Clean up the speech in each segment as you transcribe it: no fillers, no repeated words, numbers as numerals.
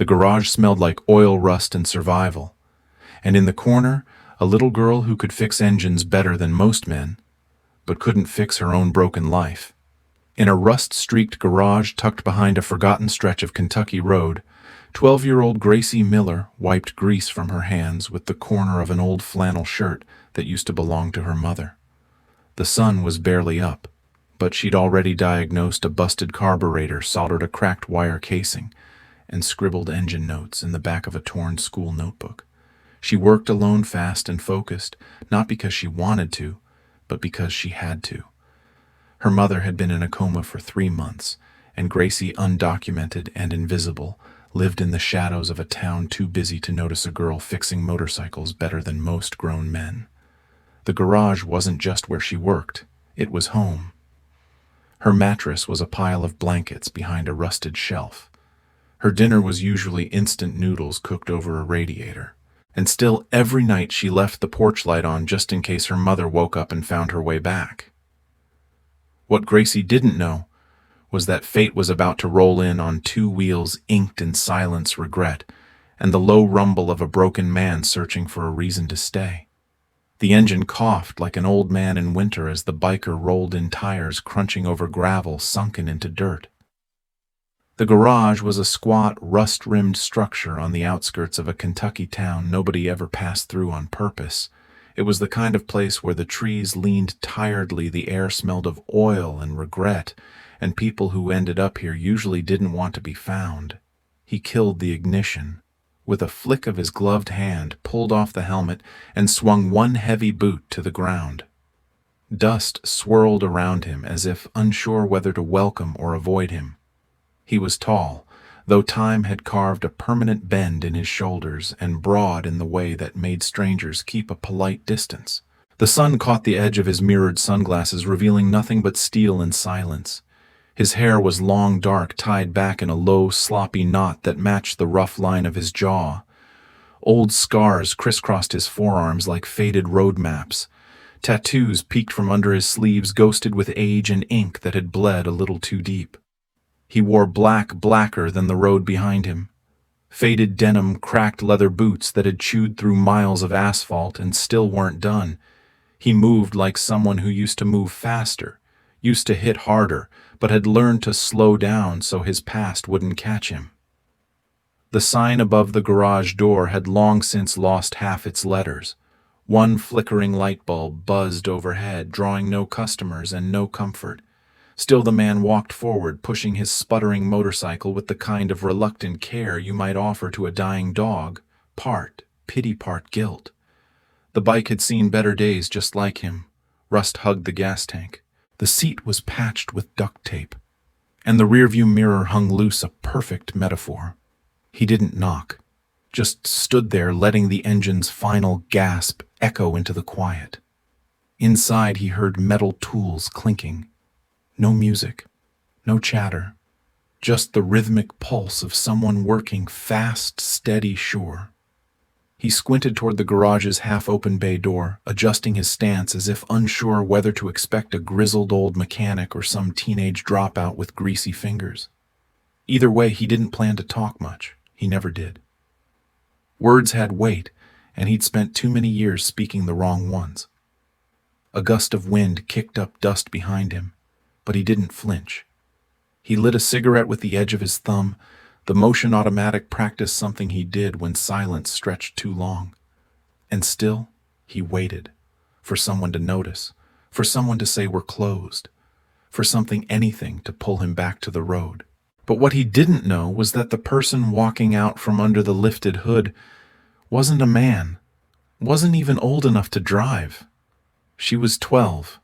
The garage smelled like oil, rust, and survival. And in the corner, a little girl who could fix engines better than most men, but couldn't fix her own broken life. In a rust-streaked garage tucked behind a forgotten stretch of Kentucky road, 12-year-old Gracie Miller wiped grease from her hands with the corner of an old flannel shirt that used to belong to her mother. The sun was barely up, but she'd already diagnosed a busted carburetor, soldered a cracked wire casing, and scribbled engine notes in the back of a torn school notebook. She worked alone, fast and focused, not because she wanted to, but because she had to. Her mother had been in a coma for 3 months, and Gracie, undocumented and invisible, lived in the shadows of a town too busy to notice a girl fixing motorcycles better than most grown men. The garage wasn't just where she worked, it was home. Her mattress was a pile of blankets behind a rusted shelf. Her dinner was usually instant noodles cooked over a radiator. And still, every night she left the porch light on just in case her mother woke up and found her way back. What Gracie didn't know was that fate was about to roll in on 2 wheels inked in silence, regret, and the low rumble of a broken man searching for a reason to stay. The engine coughed like an old man in winter as the biker rolled in, tires crunching over gravel sunken into dirt. The garage was a squat, rust-rimmed structure on the outskirts of a Kentucky town nobody ever passed through on purpose. It was the kind of place where the trees leaned tiredly, the air smelled of oil and regret, and people who ended up here usually didn't want to be found. He killed the ignition. With a flick of his gloved hand, pulled off the helmet, and swung one heavy boot to the ground. Dust swirled around him as if unsure whether to welcome or avoid him. He was tall, though time had carved a permanent bend in his shoulders, and broad in the way that made strangers keep a polite distance. The sun caught the edge of his mirrored sunglasses, revealing nothing but steel and silence. His hair was long, dark, tied back in a low, sloppy knot that matched the rough line of his jaw. Old scars crisscrossed his forearms like faded road maps. Tattoos peeked from under his sleeves, ghosted with age and ink that had bled a little too deep. He wore black, blacker than the road behind him. Faded denim, cracked leather boots that had chewed through miles of asphalt and still weren't done. He moved like someone who used to move faster, used to hit harder, but had learned to slow down so his past wouldn't catch him. The sign above the garage door had long since lost half its letters. One flickering light bulb buzzed overhead, drawing no customers and no comfort. Still the man walked forward, pushing his sputtering motorcycle with the kind of reluctant care you might offer to a dying dog, part pity, part guilt. The bike had seen better days just like him. Rust hugged the gas tank. The seat was patched with duct tape, and the rearview mirror hung loose, a perfect metaphor. He didn't knock, just stood there letting the engine's final gasp echo into the quiet. Inside he heard metal tools clinking. No music, no chatter, just the rhythmic pulse of someone working fast, steady, sure. He squinted toward the garage's half-open bay door, adjusting his stance as if unsure whether to expect a grizzled old mechanic or some teenage dropout with greasy fingers. Either way, he didn't plan to talk much. He never did. Words had weight, and he'd spent too many years speaking the wrong ones. A gust of wind kicked up dust behind him, but he didn't flinch. He lit a cigarette with the edge of his thumb, the motion automatic practice something he did when silence stretched too long. And still, he waited, for someone to notice, for someone to say we're closed, for something, anything, to pull him back to the road. But what he didn't know was that the person walking out from under the lifted hood wasn't a man, wasn't even old enough to drive. She was 12.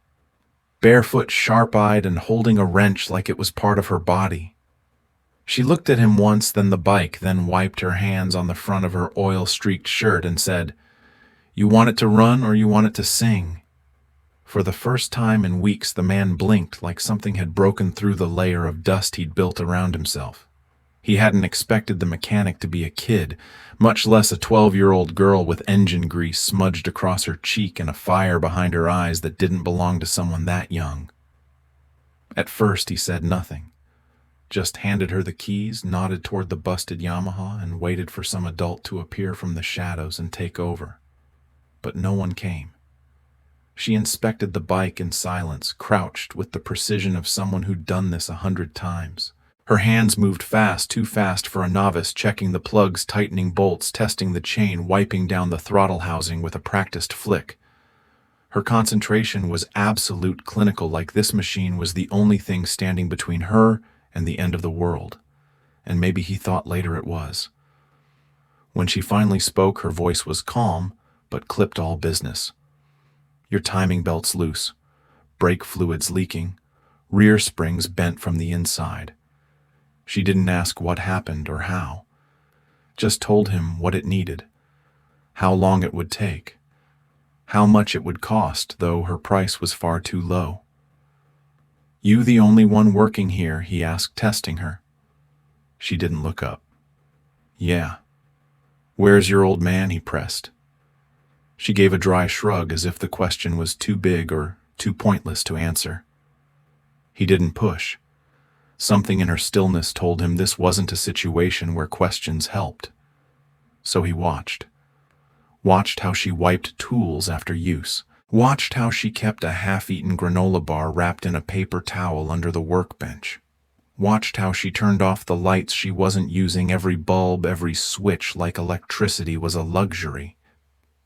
Barefoot, sharp-eyed, and holding a wrench like it was part of her body. She looked at him once, then the bike, then wiped her hands on the front of her oil-streaked shirt and said, "You want it to run or you want it to sing?" For the first time in weeks, the man blinked like something had broken through the layer of dust he'd built around himself. He hadn't expected the mechanic to be a kid, much less a 12-year-old girl with engine grease smudged across her cheek and a fire behind her eyes that didn't belong to someone that young. At first he said nothing. just handed her the keys, nodded toward the busted Yamaha, and waited for some adult to appear from the shadows and take over. But no one came. She inspected the bike in silence, crouched with the precision of someone who'd done this 100 times. Her hands moved fast, too fast for a novice, checking the plugs, tightening bolts, testing the chain, wiping down the throttle housing with a practiced flick. Her concentration was absolute, clinical, like this machine was the only thing standing between her and the end of the world. And maybe he thought later it was. When she finally spoke, her voice was calm, but clipped all business. Your timing belt's loose, brake fluid's leaking, rear springs bent from the inside. She didn't ask what happened or how, just told him what it needed, how long it would take, how much it would cost, though her price was far too low. You the only one working here, he asked, testing her. She didn't look up. Yeah. Where's your old man, he pressed. She gave a dry shrug as if the question was too big or too pointless to answer. He didn't push. Something in her stillness told him this wasn't a situation where questions helped. So he watched. Watched how she wiped tools after use. Watched how she kept a half-eaten granola bar wrapped in a paper towel under the workbench. Watched how she turned off the lights she wasn't using, every bulb, every switch, like electricity was a luxury.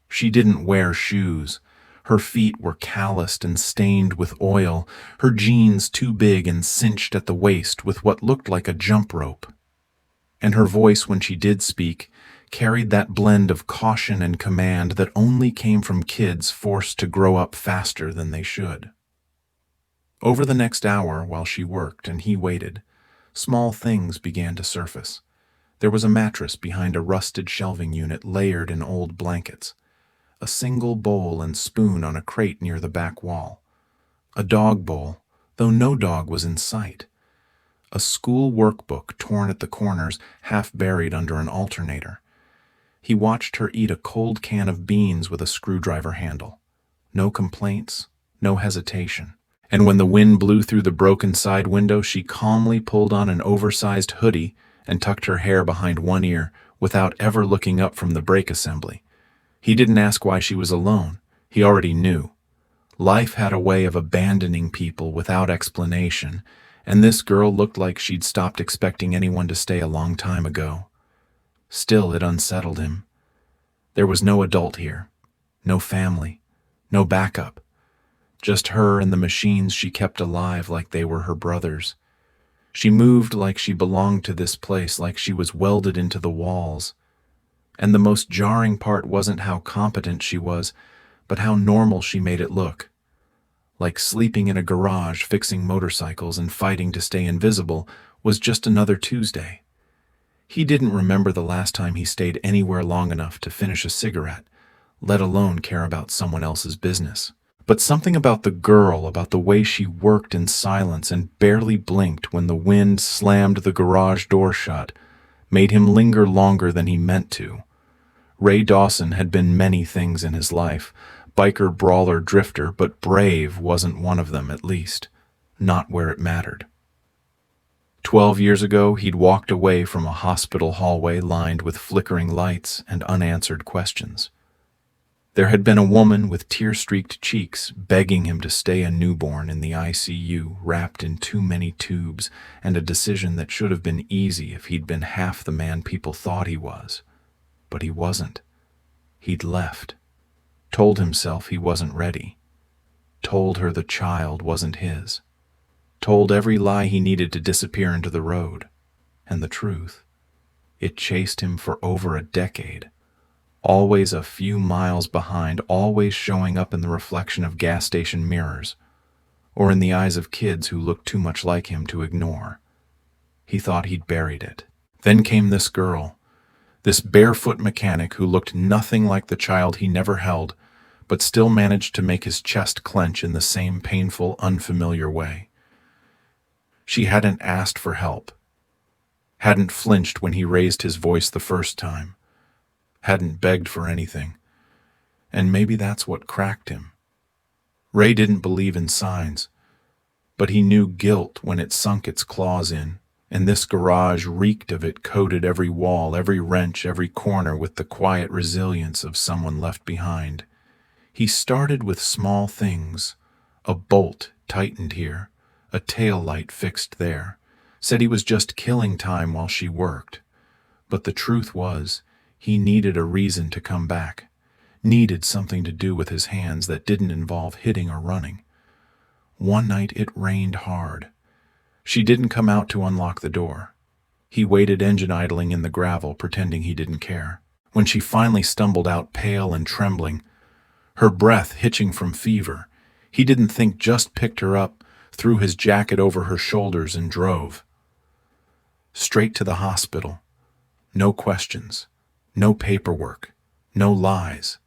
She didn't wear shoes. Her feet were calloused and stained with oil, her jeans too big and cinched at the waist with what looked like a jump rope. And her voice, when she did speak, carried that blend of caution and command that only came from kids forced to grow up faster than they should. Over the next hour, while she worked and he waited, small things began to surface. There was a mattress behind a rusted shelving unit layered in old blankets. A single bowl and spoon on a crate near the back wall. A dog bowl, though no dog was in sight. A school workbook torn at the corners, half buried under an alternator. He watched her eat a cold can of beans with a screwdriver handle. No complaints, no hesitation. And when the wind blew through the broken side window, she calmly pulled on an oversized hoodie and tucked her hair behind one ear without ever looking up from the brake assembly. He didn't ask why she was alone. He already knew. Life had a way of abandoning people without explanation, and this girl looked like she'd stopped expecting anyone to stay a long time ago. Still, it unsettled him. There was no adult here, no family, no backup. Just her and the machines she kept alive like they were her brothers. She moved like she belonged to this place, like she was welded into the walls. And the most jarring part wasn't how competent she was, but how normal she made it look. Like sleeping in a garage, fixing motorcycles, and fighting to stay invisible was just another Tuesday. He didn't remember the last time he stayed anywhere long enough to finish a cigarette, let alone care about someone else's business. But something about the girl, about the way she worked in silence and barely blinked when the wind slammed the garage door shut, made him linger longer than he meant to. Ray Dawson had been many things in his life, biker, brawler, drifter, but brave wasn't one of them, at least. Not where it mattered. 12 years ago, he'd walked away from a hospital hallway lined with flickering lights and unanswered questions. There had been a woman with tear-streaked cheeks begging him to stay a newborn in the ICU, wrapped in too many tubes, and a decision that should have been easy if he'd been half the man people thought he was. But he wasn't. He'd left. Told himself he wasn't ready. Told her the child wasn't his. Told every lie he needed to disappear into the road. And the truth. It chased him for over a decade. Always a few miles behind, always showing up in the reflection of gas station mirrors, or in the eyes of kids who looked too much like him to ignore. He thought he'd buried it. Then came this girl. This barefoot mechanic who looked nothing like the child he never held, but still managed to make his chest clench in the same painful, unfamiliar way. She hadn't asked for help, hadn't flinched when he raised his voice the first time, hadn't begged for anything, and maybe that's what cracked him. Ray didn't believe in signs, but he knew guilt when it sunk its claws in, And this garage reeked of it, coated every wall, every wrench, every corner with the quiet resilience of someone left behind. He started with small things. A bolt tightened here, a tail light fixed there. Said he was just killing time while she worked. But the truth was, he needed a reason to come back. Needed something to do with his hands that didn't involve hitting or running. One night it rained hard. She didn't come out to unlock the door. He waited engine idling in the gravel, pretending he didn't care. When she finally stumbled out pale and trembling, her breath hitching from fever, he didn't think, just picked her up, threw his jacket over her shoulders and drove. Straight to the hospital. No questions. No paperwork. No lies.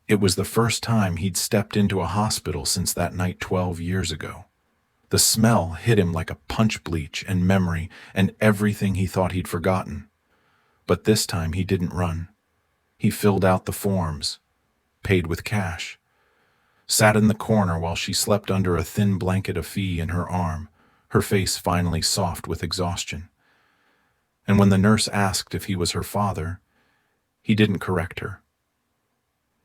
It was the first time he'd stepped into a hospital since that night 12 years ago. The smell hit him like a punch bleach and memory and everything he thought he'd forgotten. But this time he didn't run. He filled out the forms, paid with cash, sat in the corner while she slept under a thin blanket of fee in her arm, her face finally soft with exhaustion. And when the nurse asked if he was her father, he didn't correct her.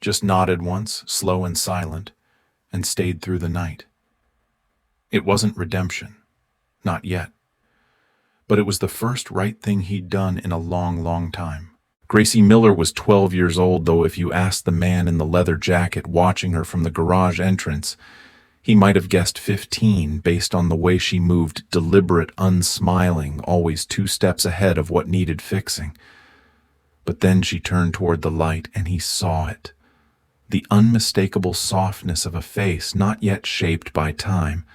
Just nodded once, slow and silent, and stayed through the night. It wasn't redemption. Not yet. But it was the first right thing he'd done in a long, long time. Gracie Miller was 12 years old, though if you asked the man in the leather jacket watching her from the garage entrance, he might have guessed 15 based on the way she moved, deliberate, unsmiling, always 2 steps ahead of what needed fixing. But then she turned toward the light and he saw it. The unmistakable softness of a face not yet shaped by time,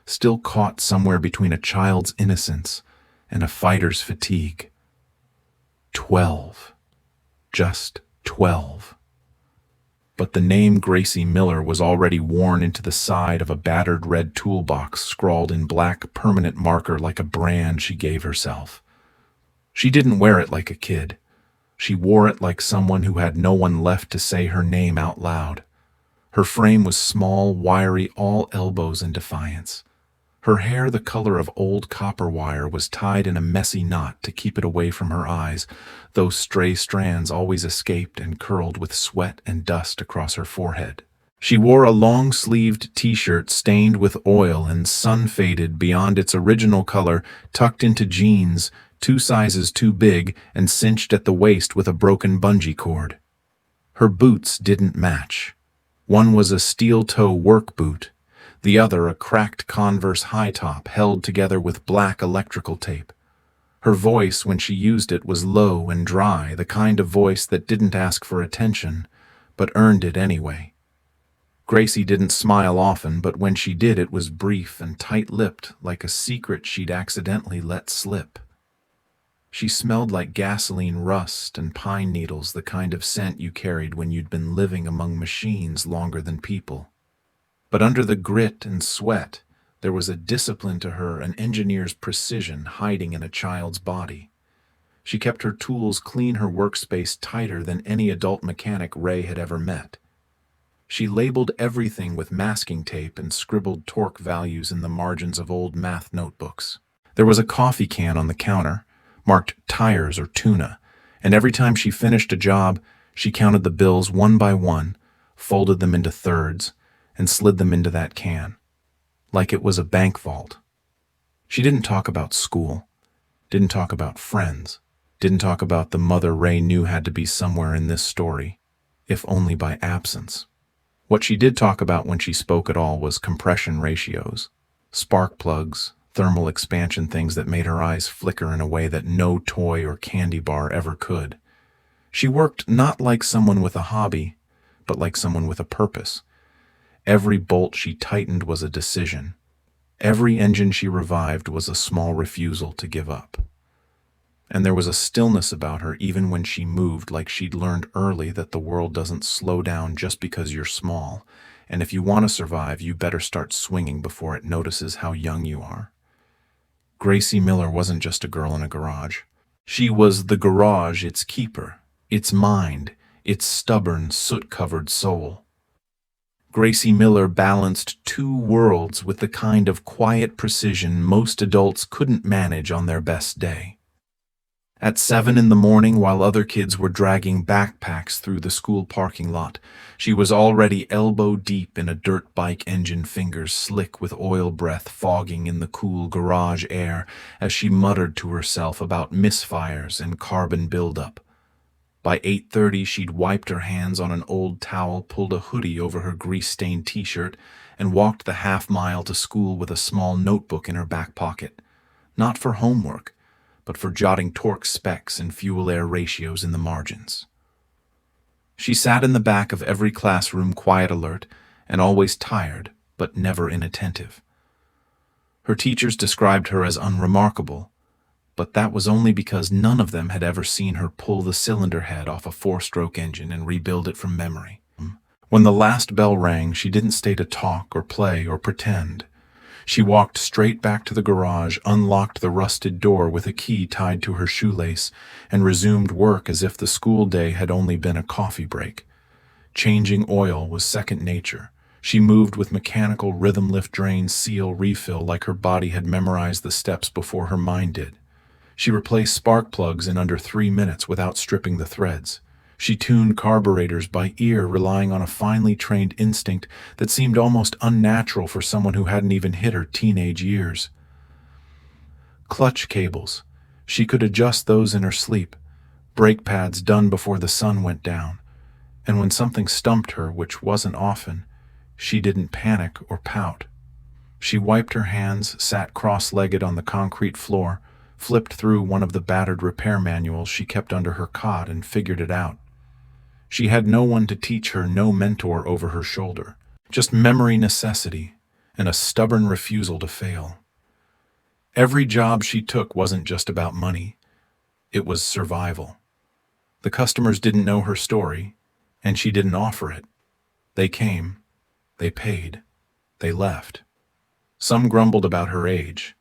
still caught somewhere between a child's innocence and a fighter's fatigue. 12. Just 12. But the name Gracie Miller was already worn into the side of a battered red toolbox, scrawled in black permanent marker like a brand she gave herself. She didn't wear it like a kid. She wore it like someone who had no one left to say her name out loud. Her frame was small, wiry, all elbows and defiance. Her hair, the color of old copper wire, was tied in a messy knot to keep it away from her eyes. Those stray strands always escaped and curled with sweat and dust across her forehead. She wore a long-sleeved t-shirt stained with oil and sun-faded beyond its original color, tucked into jeans, 2 sizes too big and cinched at the waist with a broken bungee cord. Her boots didn't match. One was a steel-toe work boot, the other a cracked Converse high top held together with black electrical tape. Her voice, when she used it, was low and dry, the kind of voice that didn't ask for attention, but earned it anyway. Gracie didn't smile often, but when she did, it was brief and tight-lipped, like a secret she'd accidentally let slip. She smelled like gasoline rust and pine needles, the kind of scent you carried when you'd been living among machines longer than people. But under the grit and sweat, there was a discipline to her, an engineer's precision hiding in a child's body. She kept her tools clean, her workspace tighter than any adult mechanic Ray had ever met. She labeled everything with masking tape and scribbled torque values in the margins of old math notebooks. There was a coffee can on the counter, marked tires or tuna, and every time she finished a job, she counted the bills one by one, folded them into thirds, and slid them into that can, like it was a bank vault. She didn't talk about school, didn't talk about friends, didn't talk about the mother Ray knew had to be somewhere in this story, if only by absence. What she did talk about when she spoke at all was compression ratios, spark plugs, thermal expansion, things that made her eyes flicker in a way that no toy or candy bar ever could. She worked not like someone with a hobby, but like someone with a purpose. Every bolt she tightened was a decision. Every engine she revived was a small refusal to give up. And there was a stillness about her even when she moved, like she'd learned early that the world doesn't slow down just because you're small, and if you want to survive, you better start swinging before it notices how young you are. Gracie Miller wasn't just a girl in a garage. She was the garage, its keeper, its mind, its stubborn, soot-covered soul. Gracie Miller balanced two worlds with the kind of quiet precision most adults couldn't manage on their best day. At 7 in the morning, while other kids were dragging backpacks through the school parking lot, she was already elbow-deep in a dirt bike engine, fingers slick with oil breath fogging in the cool garage air as she muttered to herself about misfires and carbon buildup. By 8:30, she'd wiped her hands on an old towel, pulled a hoodie over her grease-stained t-shirt, and walked the half-mile to school with a small notebook in her back pocket. Not for homework, but for jotting torque specs and fuel-air ratios in the margins. She sat in the back of every classroom, quiet, alert, and always tired, but never inattentive. Her teachers described her as unremarkable, but that was only because none of them had ever seen her pull the cylinder head off a four-stroke engine and rebuild it from memory. When the last bell rang, she didn't stay to talk or play or pretend. She walked straight back to the garage, unlocked the rusted door with a key tied to her shoelace, and resumed work as if the school day had only been a coffee break. Changing oil was second nature. She moved with mechanical rhythm, lift, drain, seal, refill, like her body had memorized the steps before her mind did. She replaced spark plugs in under 3 minutes without stripping the threads. She tuned carburetors by ear, relying on a finely trained instinct that seemed almost unnatural for someone who hadn't even hit her teenage years. Clutch cables. She could adjust those in her sleep. Brake pads done before the sun went down. And when something stumped her, which wasn't often, she didn't panic or pout. She wiped her hands, sat cross-legged on the concrete floor, flipped through one of the battered repair manuals she kept under her cot, and figured it out. She had no one to teach her, no mentor over her shoulder, just memory, necessity, and a stubborn refusal to fail. Every job she took wasn't just about money. It was survival. The customers didn't know her story, and she didn't offer it. They came, they paid, they left. Some grumbled about her age,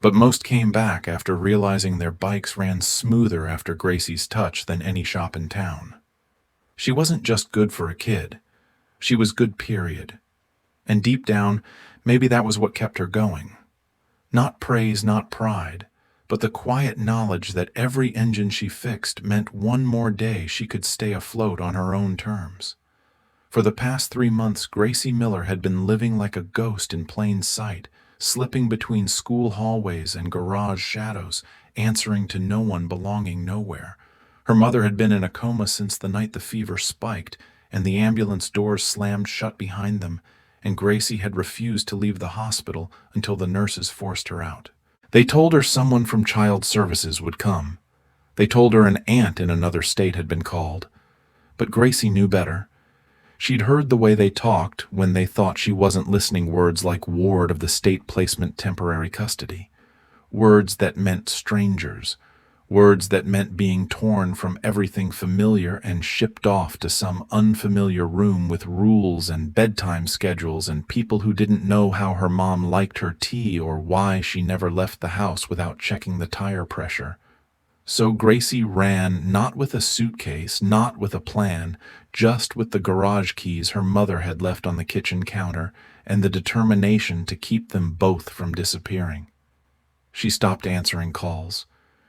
but most came back after realizing their bikes ran smoother after Gracie's touch than any shop in town. She wasn't just good for a kid. She was good, period. And deep down, maybe that was what kept her going. Not praise, not pride, but the quiet knowledge that every engine she fixed meant one more day she could stay afloat on her own terms. For the past 3 months, Gracie Miller had been living like a ghost in plain sight, slipping between school hallways and garage shadows, answering to no one, belonging nowhere. Her mother had been in a coma since the night the fever spiked, and the ambulance doors slammed shut behind them, and Gracie had refused to leave the hospital until the nurses forced her out. They told her someone from Child Services would come. They told her an aunt in another state had been called. But Gracie knew better. She'd heard the way they talked when they thought she wasn't listening, words like ward of the state placement, temporary custody. Words that meant strangers. Words that meant being torn from everything familiar and shipped off to some unfamiliar room with rules and bedtime schedules and people who didn't know how her mom liked her tea or why she never left the house without checking the tire pressure. So Gracie ran, not with a suitcase, not with a plan, just with the garage keys her mother had left on the kitchen counter and the determination to keep them both from disappearing. She stopped answering calls.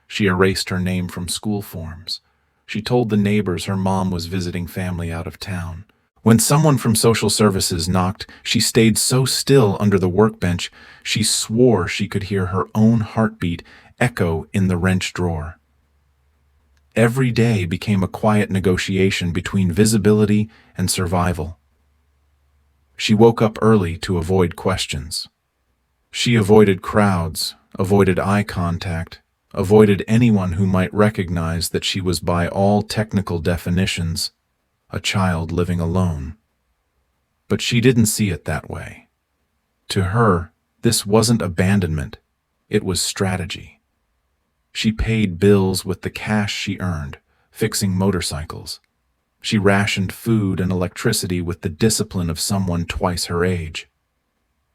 She erased her name from school forms. She told the neighbors her mom was visiting family out of town. When someone from social services knocked, she stayed so still under the workbench she swore she could hear her own heartbeat echo in the wrench drawer. Every day became a quiet negotiation between visibility and survival. She woke up early to avoid questions. She avoided crowds, avoided eye contact, avoided anyone who might recognize that she was, by all technical definitions, a child living alone. But she didn't see it that way. To her, this wasn't abandonment, it was strategy. She paid bills with the cash she earned, fixing motorcycles. She rationed food and electricity with the discipline of someone twice her age.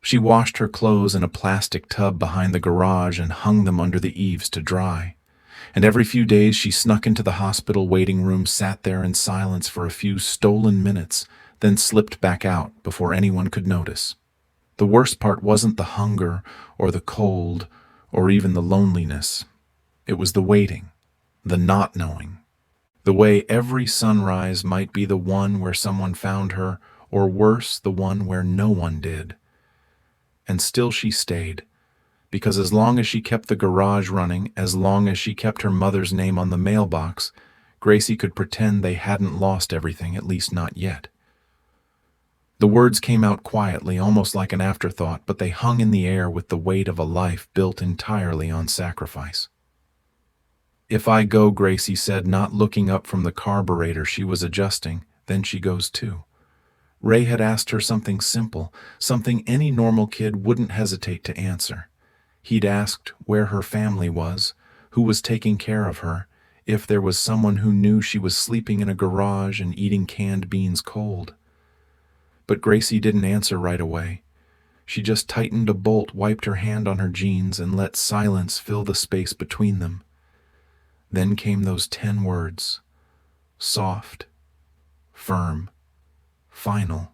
She washed her clothes in a plastic tub behind the garage and hung them under the eaves to dry. And every few days she snuck into the hospital waiting room, sat there in silence for a few stolen minutes, then slipped back out before anyone could notice. The worst part wasn't the hunger or the cold or even the loneliness. It was the waiting, the not knowing. The way every sunrise might be the one where someone found her, or worse, the one where no one did. And still she stayed, because as long as she kept the garage running, as long as she kept her mother's name on the mailbox, Gracie could pretend they hadn't lost everything, at least not yet. The words came out quietly, almost like an afterthought, but they hung in the air with the weight of a life built entirely on sacrifice. "If I go," Gracie said, not looking up from the carburetor she was adjusting, "then she goes too." Ray had asked her something simple, something any normal kid wouldn't hesitate to answer. He'd asked where her family was, who was taking care of her, if there was someone who knew she was sleeping in a garage and eating canned beans cold. But Gracie didn't answer right away. She just tightened a bolt, wiped her hand on her jeans, and let silence fill the space between them. Then came those 10 words. Soft, firm, final.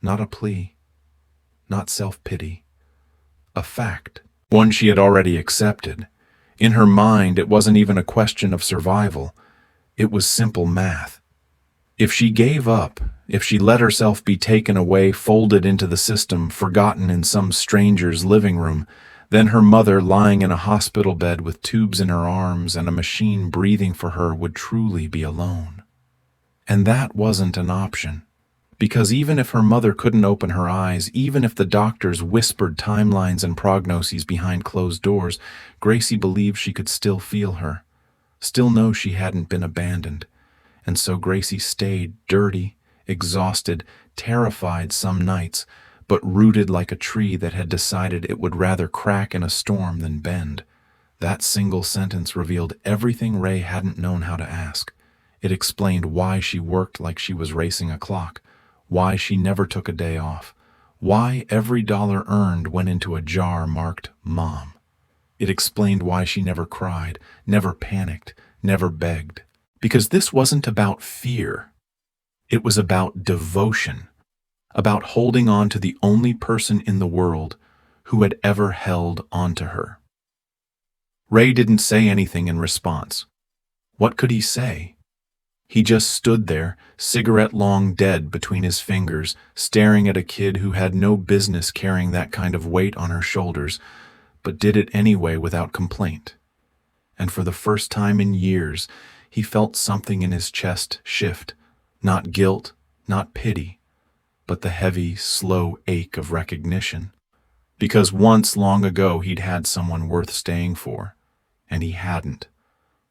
Not a plea, not self-pity. A fact, one she had already accepted. In her mind, it wasn't even a question of survival. It was simple math. If she gave up, if she let herself be taken away, folded into the system, forgotten in some stranger's living room, then her mother, lying in a hospital bed with tubes in her arms and a machine breathing for her, would truly be alone. And that wasn't an option. Because even if her mother couldn't open her eyes, even if the doctors whispered timelines and prognoses behind closed doors, Gracie believed she could still feel her, still know she hadn't been abandoned. And so Gracie stayed, dirty, exhausted, terrified some nights, but rooted like a tree that had decided it would rather crack in a storm than bend. That single sentence revealed everything Ray hadn't known how to ask. It explained why she worked like she was racing a clock, why she never took a day off, why every dollar earned went into a jar marked Mom. It explained why she never cried, never panicked, never begged. Because this wasn't about fear. It was about devotion, about holding on to the only person in the world who had ever held on to her. Ray didn't say anything in response. What could he say? He just stood there, cigarette long dead between his fingers, staring at a kid who had no business carrying that kind of weight on her shoulders, but did it anyway without complaint. And for the first time in years, he felt something in his chest shift, not guilt, not pity, but the heavy, slow ache of recognition. Because once, long ago, he'd had someone worth staying for, and he hadn't.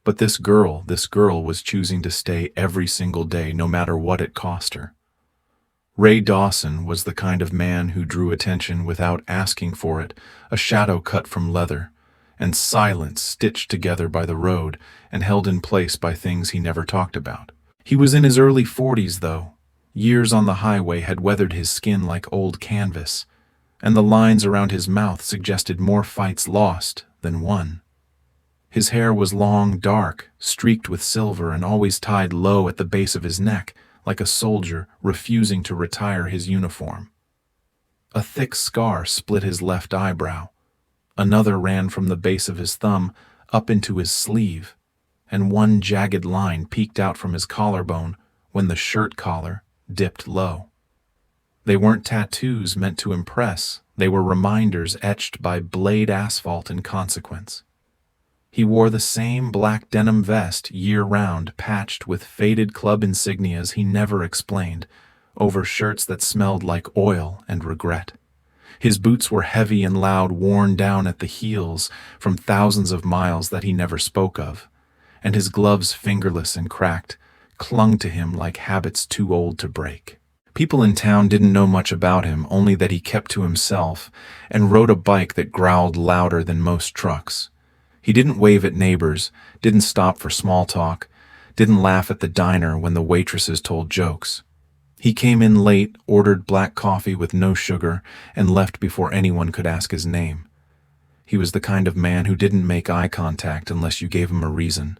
But this girl was choosing to stay every single day, no matter what it cost her. Ray Dawson was the kind of man who drew attention without asking for it, a shadow cut from leather, and silence stitched together by the road and held in place by things he never talked about. He was in his early 40s, though. Years on the highway had weathered his skin like old canvas, and the lines around his mouth suggested more fights lost than won. His hair was long, dark, streaked with silver, and always tied low at the base of his neck, like a soldier refusing to retire his uniform. A thick scar split his left eyebrow. Another ran from the base of his thumb up into his sleeve, and one jagged line peeked out from his collarbone when the shirt collar dipped low. They weren't tattoos meant to impress, they were reminders etched by blade asphalt in consequence. He wore the same black denim vest year-round, patched with faded club insignias he never explained, over shirts that smelled like oil and regret. His boots were heavy and loud, worn down at the heels from thousands of miles that he never spoke of, and his gloves, fingerless and cracked, clung to him like habits too old to break. People in town didn't know much about him, only that he kept to himself and rode a bike that growled louder than most trucks. He didn't wave at neighbors, didn't stop for small talk, didn't laugh at the diner when the waitresses told jokes. He came in late, ordered black coffee with no sugar, and left before anyone could ask his name. He was the kind of man who didn't make eye contact unless you gave him a reason.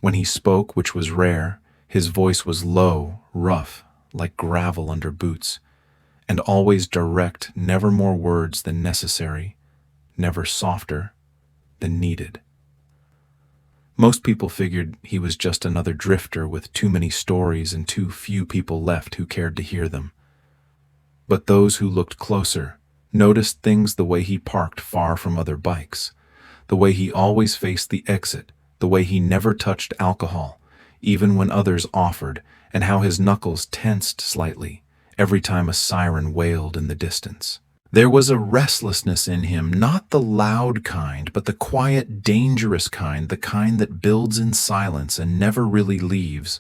When he spoke, which was rare, his voice was low, rough, like gravel under boots, and always direct, never more words than necessary, never softer than needed. Most people figured he was just another drifter with too many stories and too few people left who cared to hear them. But those who looked closer noticed things: the way he parked far from other bikes, the way he always faced the exit, the way he never touched alcohol, even when others offered, and how his knuckles tensed slightly every time a siren wailed in the distance. There was a restlessness in him, not the loud kind, but the quiet, dangerous kind, the kind that builds in silence and never really leaves.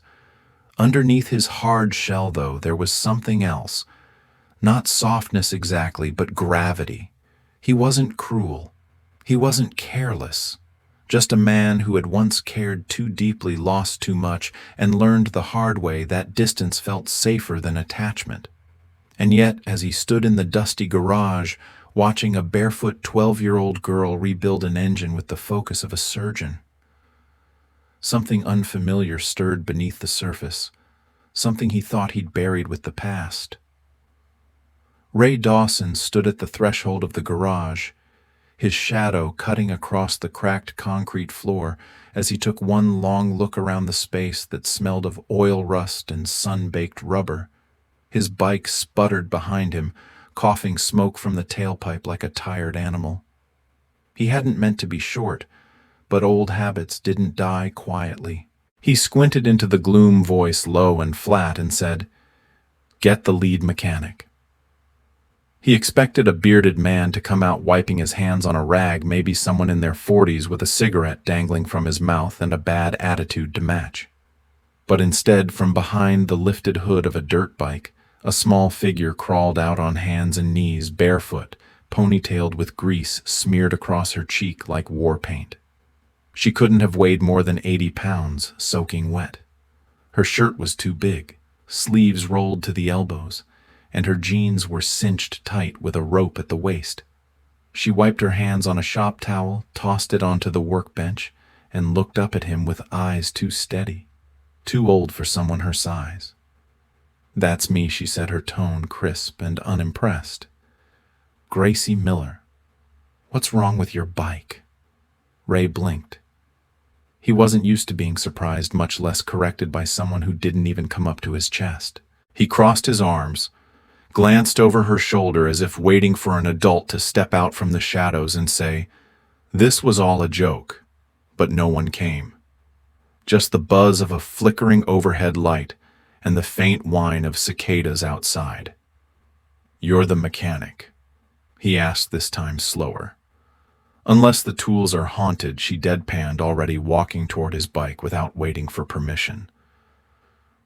Underneath his hard shell, though, there was something else. Not softness exactly, but gravity. He wasn't cruel. He wasn't careless. Just a man who had once cared too deeply, lost too much, and learned the hard way that distance felt safer than attachment. And yet, as he stood in the dusty garage, watching a barefoot 12-year-old girl rebuild an engine with the focus of a surgeon, something unfamiliar stirred beneath the surface, something he thought he'd buried with the past. Ray Dawson stood at the threshold of the garage, his shadow cutting across the cracked concrete floor as he took one long look around the space that smelled of oil rust and sun-baked rubber. His bike sputtered behind him, coughing smoke from the tailpipe like a tired animal. He hadn't meant to be short, but old habits didn't die quietly. He squinted into the gloom, voice low and flat, and said, "Get the lead mechanic." He expected a bearded man to come out wiping his hands on a rag, maybe someone in their 40s with a cigarette dangling from his mouth and a bad attitude to match. But instead, from behind the lifted hood of a dirt bike, a small figure crawled out on hands and knees, barefoot, ponytailed with grease smeared across her cheek like war paint. She couldn't have weighed more than 80 pounds, soaking wet. Her shirt was too big, sleeves rolled to the elbows, and her jeans were cinched tight with a rope at the waist. She wiped her hands on a shop towel, tossed it onto the workbench, and looked up at him with eyes too steady, too old for someone her size. "That's me," she said, her tone crisp and unimpressed. "Gracie Miller. What's wrong with your bike?" Ray blinked. He wasn't used to being surprised, much less corrected by someone who didn't even come up to his chest. He crossed his arms, glanced over her shoulder as if waiting for an adult to step out from the shadows and say, "This was all a joke," but no one came. Just the buzz of a flickering overhead light and the faint whine of cicadas outside. "You're the mechanic?" he asked, this time slower. "Unless the tools are haunted," she deadpanned, already walking toward his bike without waiting for permission.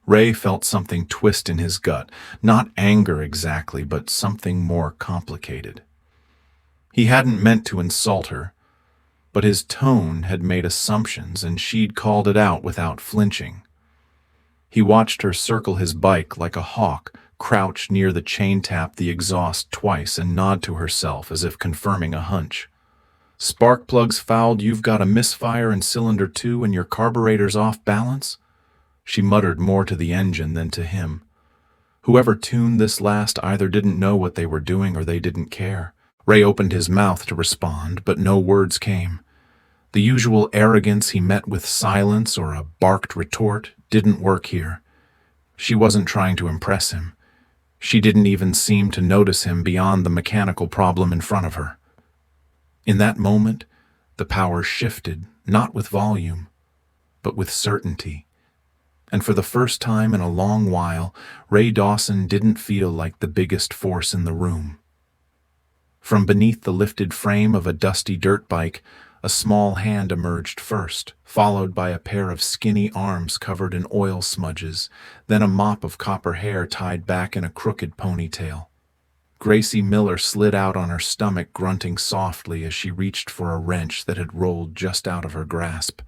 Ray felt something twist in his gut, not anger exactly, but something more complicated. He hadn't meant to insult her, but his tone had made assumptions, and she'd called it out without flinching. He watched her circle his bike like a hawk, crouch near the chain, tap the exhaust twice, and nod to herself as if confirming a hunch. "Spark plugs fouled, you've got a misfire in cylinder 2, and your carburetor's off balance?" She muttered more to the engine than to him. Whoever tuned this last either didn't know what they were doing or they didn't care. Ray opened his mouth to respond, but no words came. The usual arrogance he met with silence or a barked retort didn't work here. She wasn't trying to impress him. She didn't even seem to notice him beyond the mechanical problem in front of her. In that moment, the power shifted, not with volume, but with certainty. And for the first time in a long while, Ray Dawson didn't feel like the biggest force in the room. From beneath the lifted frame of a dusty dirt bike, a small hand emerged first, followed by a pair of skinny arms covered in oil smudges, then a mop of copper hair tied back in a crooked ponytail. Gracie Miller slid out on her stomach, grunting softly as she reached for a wrench that had rolled just out of her grasp.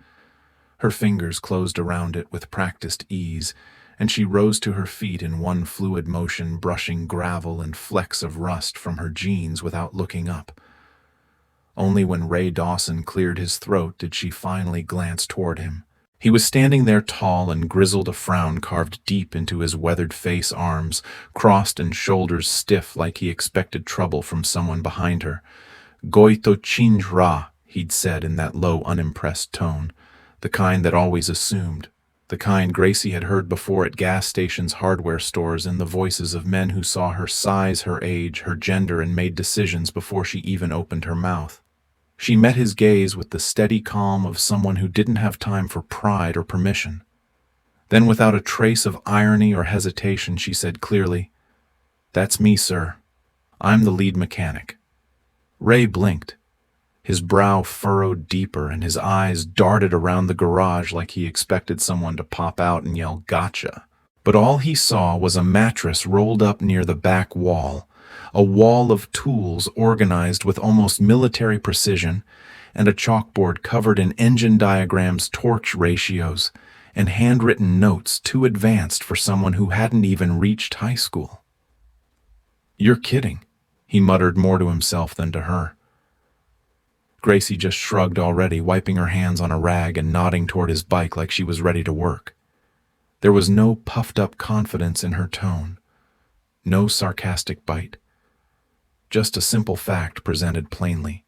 Her fingers closed around it with practiced ease, and she rose to her feet in one fluid motion, brushing gravel and flecks of rust from her jeans without looking up. Only when Ray Dawson cleared his throat did she finally glance toward him. He was standing there tall and grizzled, a frown carved deep into his weathered face, arms crossed and shoulders stiff like he expected trouble from someone behind her. Goito chinj ra, he'd said in that low, unimpressed tone, the kind that always assumed, the kind Gracie had heard before at gas stations, hardware stores, in the voices of men who saw her size, her age, her gender, and made decisions before she even opened her mouth. She met his gaze with the steady calm of someone who didn't have time for pride or permission. Then, without a trace of irony or hesitation, she said clearly, "That's me, sir. I'm the lead mechanic." Ray blinked. His brow furrowed deeper and his eyes darted around the garage like he expected someone to pop out and yell, "Gotcha." But all he saw was a mattress rolled up near the back wall, a wall of tools organized with almost military precision, and a chalkboard covered in engine diagrams, torque ratios, and handwritten notes too advanced for someone who hadn't even reached high school. "You're kidding," he muttered, more to himself than to her. Gracie just shrugged already, wiping her hands on a rag and nodding toward his bike like she was ready to work. There was no puffed-up confidence in her tone, no sarcastic bite. Just a simple fact presented plainly.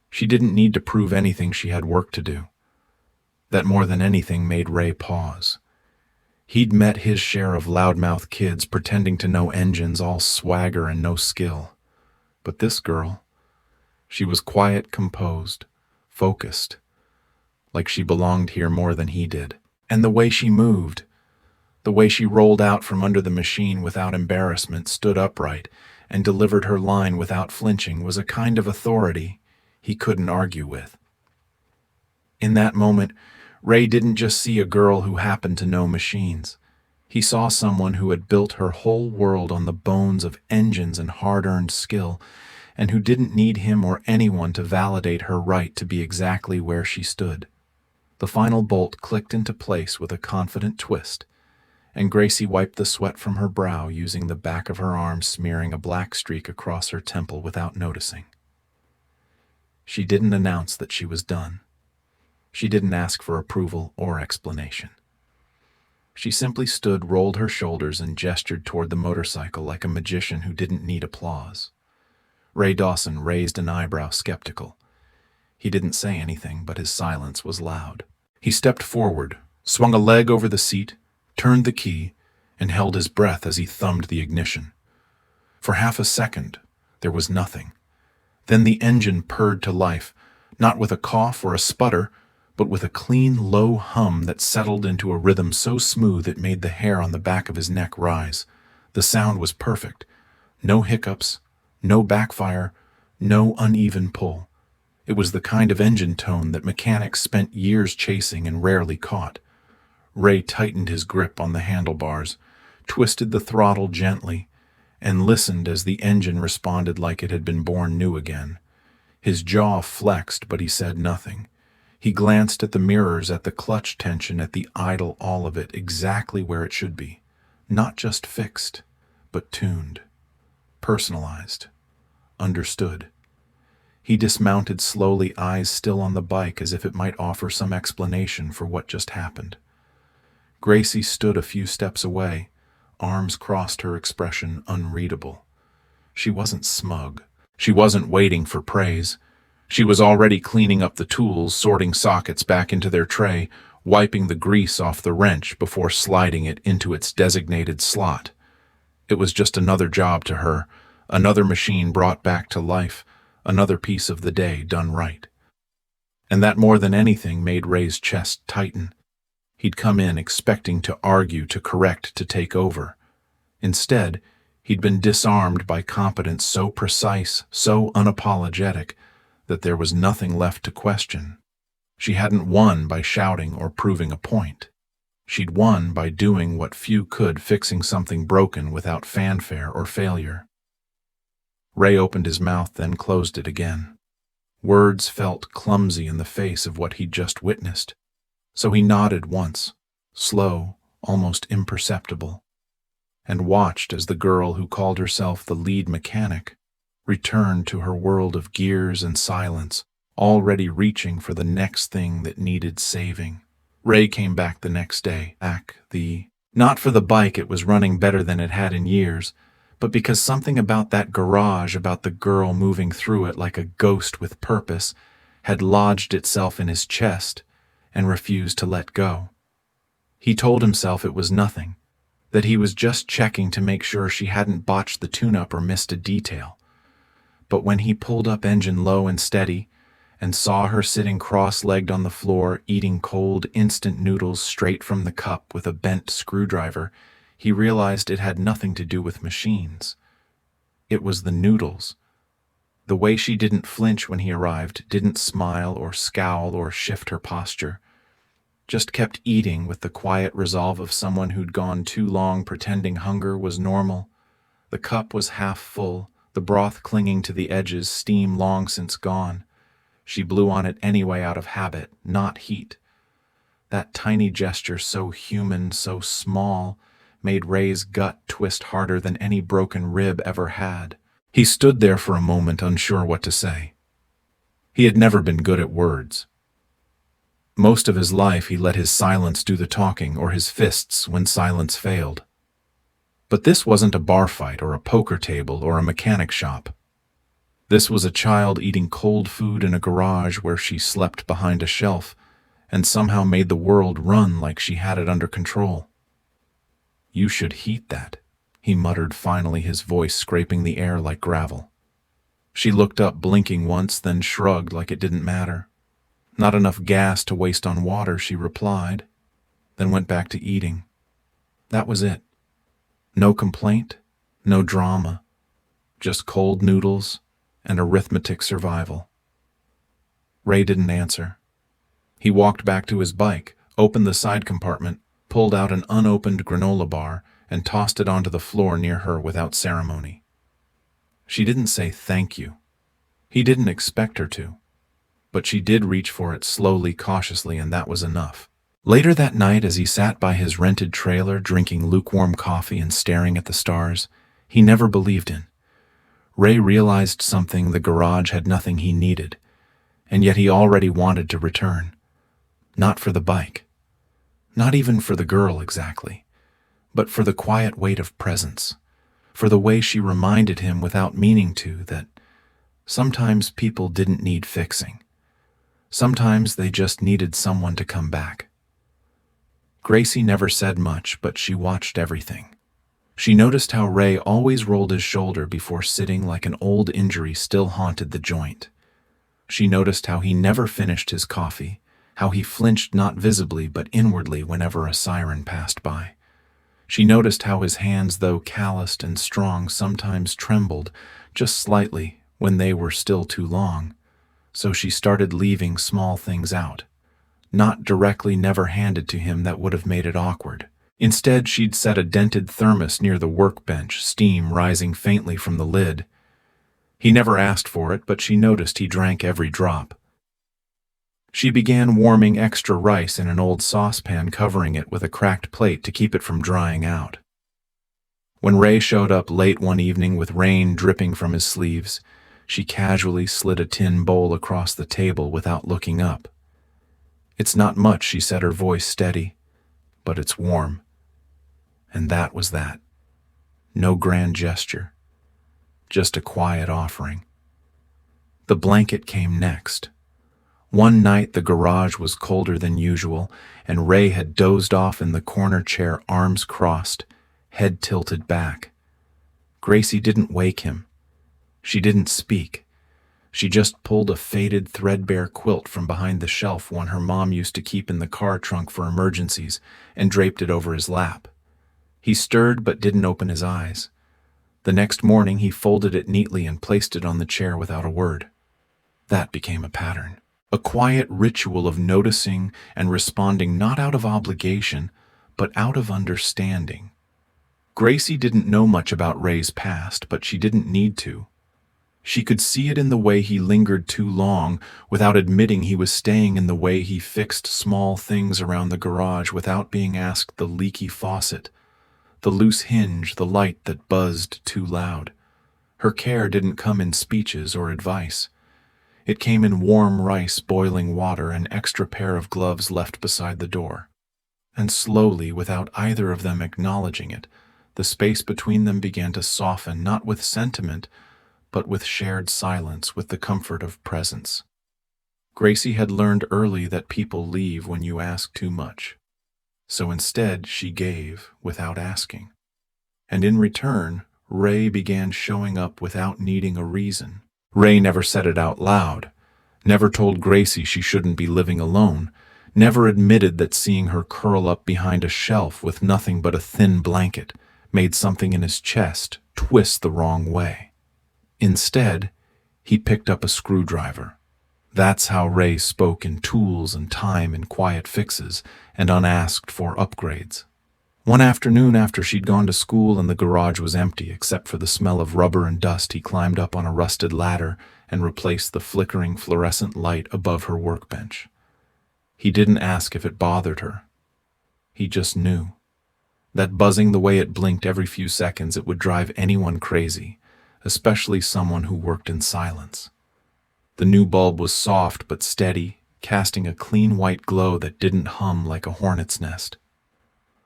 She didn't need to prove anything, she had work to do. That more than anything made Ray pause. He'd met his share of loudmouth kids pretending to know engines, all swagger and no skill. But this girl, she was quiet, composed, focused, like she belonged here more than he did. And the way she moved, the way she rolled out from under the machine without embarrassment, stood upright, and delivered her line without flinching, was a kind of authority he couldn't argue with. In that moment, Ray didn't just see a girl who happened to know machines. He saw someone who had built her whole world on the bones of engines and hard-earned skill, and who didn't need him or anyone to validate her right to be exactly where she stood. The final bolt clicked into place with a confident twist, and Gracie wiped the sweat from her brow, using the back of her arm, smearing a black streak across her temple without noticing. She didn't announce that she was done. She didn't ask for approval or explanation. She simply stood, rolled her shoulders, and gestured toward the motorcycle like a magician who didn't need applause. Ray Dawson raised an eyebrow, skeptical. He didn't say anything, but his silence was loud. He stepped forward, swung a leg over the seat, turned the key, and held his breath as he thumbed the ignition. For half a second, there was nothing. Then the engine purred to life, not with a cough or a sputter, but with a clean, low hum that settled into a rhythm so smooth it made the hair on the back of his neck rise. The sound was perfect. No hiccups, no backfire, no uneven pull. It was the kind of engine tone that mechanics spent years chasing and rarely caught. Ray tightened his grip on the handlebars, twisted the throttle gently, and listened as the engine responded like it had been born new again. His jaw flexed, but he said nothing. He glanced at the mirrors, at the clutch tension, at the idle, all of it exactly where it should be. Not just fixed, but tuned, personalized, understood. He dismounted slowly, eyes still on the bike, as if it might offer some explanation for what just happened. Gracie stood a few steps away, arms crossed, her expression unreadable. She wasn't smug. She wasn't waiting for praise. She was already cleaning up the tools, sorting sockets back into their tray, wiping the grease off the wrench before sliding it into its designated slot. It was just another job to her, another machine brought back to life, another piece of the day done right. And that more than anything made Ray's chest tighten. He'd come in expecting to argue, to correct, to take over. Instead, he'd been disarmed by competence so precise, so unapologetic, that there was nothing left to question. She hadn't won by shouting or proving a point. She'd won by doing what few could, fixing something broken without fanfare or failure. Ray opened his mouth, then closed it again. Words felt clumsy in the face of what he'd just witnessed. So he nodded once, slow, almost imperceptible, and watched as the girl who called herself the lead mechanic returned to her world of gears and silence, already reaching for the next thing that needed saving. Ray came back the next day. Not for the bike, it was running better than it had in years, but because something about that garage, about the girl moving through it like a ghost with purpose, had lodged itself in his chest and refused to let go. He told himself it was nothing, that he was just checking to make sure she hadn't botched the tune-up or missed a detail. But when he pulled up engine low and steady and saw her sitting cross-legged on the floor eating cold instant noodles straight from the cup with a bent screwdriver, he realized it had nothing to do with machines. It was the noodles. The way she didn't flinch when he arrived, didn't smile or scowl or shift her posture, just kept eating with the quiet resolve of someone who'd gone too long pretending hunger was normal. The cup was half full, the broth clinging to the edges, steam long since gone. She blew on it anyway out of habit, not heat. That tiny gesture, so human, so small, made Ray's gut twist harder than any broken rib ever had. He stood there for a moment, unsure what to say. He had never been good at words. Most of his life he let his silence do the talking, or his fists when silence failed. But this wasn't a bar fight or a poker table or a mechanic shop. This was a child eating cold food in a garage where she slept behind a shelf and somehow made the world run like she had it under control. "You should heat that," he muttered finally, his voice scraping the air like gravel. She looked up, blinking once, then shrugged like it didn't matter. "Not enough gas to waste on water," she replied, then went back to eating. That was it. No complaint, no drama, just cold noodles and arithmetic survival. Ray didn't answer. He walked back to his bike, opened the side compartment, pulled out an unopened granola bar, and tossed it onto the floor near her without ceremony. She didn't say thank you. He didn't expect her to. But she did reach for it slowly, cautiously, and that was enough. Later that night, as he sat by his rented trailer drinking lukewarm coffee and staring at the stars he never believed in, Ray realized something: the garage had nothing he needed, and yet he already wanted to return. Not for the bike. Not even for the girl exactly, but for the quiet weight of presence, for the way she reminded him without meaning to that sometimes people didn't need fixing. Sometimes they just needed someone to come back. Gracie never said much, but she watched everything. She noticed how Ray always rolled his shoulder before sitting, like an old injury still haunted the joint. She noticed how he never finished his coffee, how he flinched not visibly but inwardly whenever a siren passed by. She noticed how his hands, though calloused and strong, sometimes trembled, just slightly, when they were still too long. So she started leaving small things out. Not directly, never handed to him, that would have made it awkward. Instead, she'd set a dented thermos near the workbench, steam rising faintly from the lid. He never asked for it, but she noticed he drank every drop. She began warming extra rice in an old saucepan, covering it with a cracked plate to keep it from drying out. When Ray showed up late one evening with rain dripping from his sleeves, she casually slid a tin bowl across the table without looking up. "It's not much," she said, her voice steady, "but it's warm." And that was that. No grand gesture, just a quiet offering. The blanket came next. One night the garage was colder than usual, and Ray had dozed off in the corner chair, arms crossed, head tilted back. Gracie didn't wake him. She didn't speak. She just pulled a faded, threadbare quilt from behind the shelf one her mom used to keep in the car trunk for emergencies and draped it over his lap. He stirred but didn't open his eyes. The next morning he folded it neatly and placed it on the chair without a word. That became a pattern. A quiet ritual of noticing and responding, not out of obligation, but out of understanding. Gracie didn't know much about Ray's past, but she didn't need to. She could see it in the way he lingered too long without admitting he was staying, in the way he fixed small things around the garage without being asked: the leaky faucet, the loose hinge, the light that buzzed too loud. Her care didn't come in speeches or advice. It came in warm rice, boiling water, and extra pair of gloves left beside the door. And slowly, without either of them acknowledging it, the space between them began to soften, not with sentiment, but with shared silence, with the comfort of presence. Gracie had learned early that people leave when you ask too much. So instead, she gave without asking. And in return, Ray began showing up without needing a reason. Ray never said it out loud, never told Gracie she shouldn't be living alone, never admitted that seeing her curl up behind a shelf with nothing but a thin blanket made something in his chest twist the wrong way. Instead, he picked up a screwdriver. That's how Ray spoke in tools and time and quiet fixes and unasked for upgrades. One afternoon after she'd gone to school and the garage was empty except for the smell of rubber and dust, he climbed up on a rusted ladder and replaced the flickering fluorescent light above her workbench. He didn't ask if it bothered her. He just knew. That buzzing the way it blinked every few seconds, it would drive anyone crazy, especially someone who worked in silence. The new bulb was soft but steady, casting a clean white glow that didn't hum like a hornet's nest.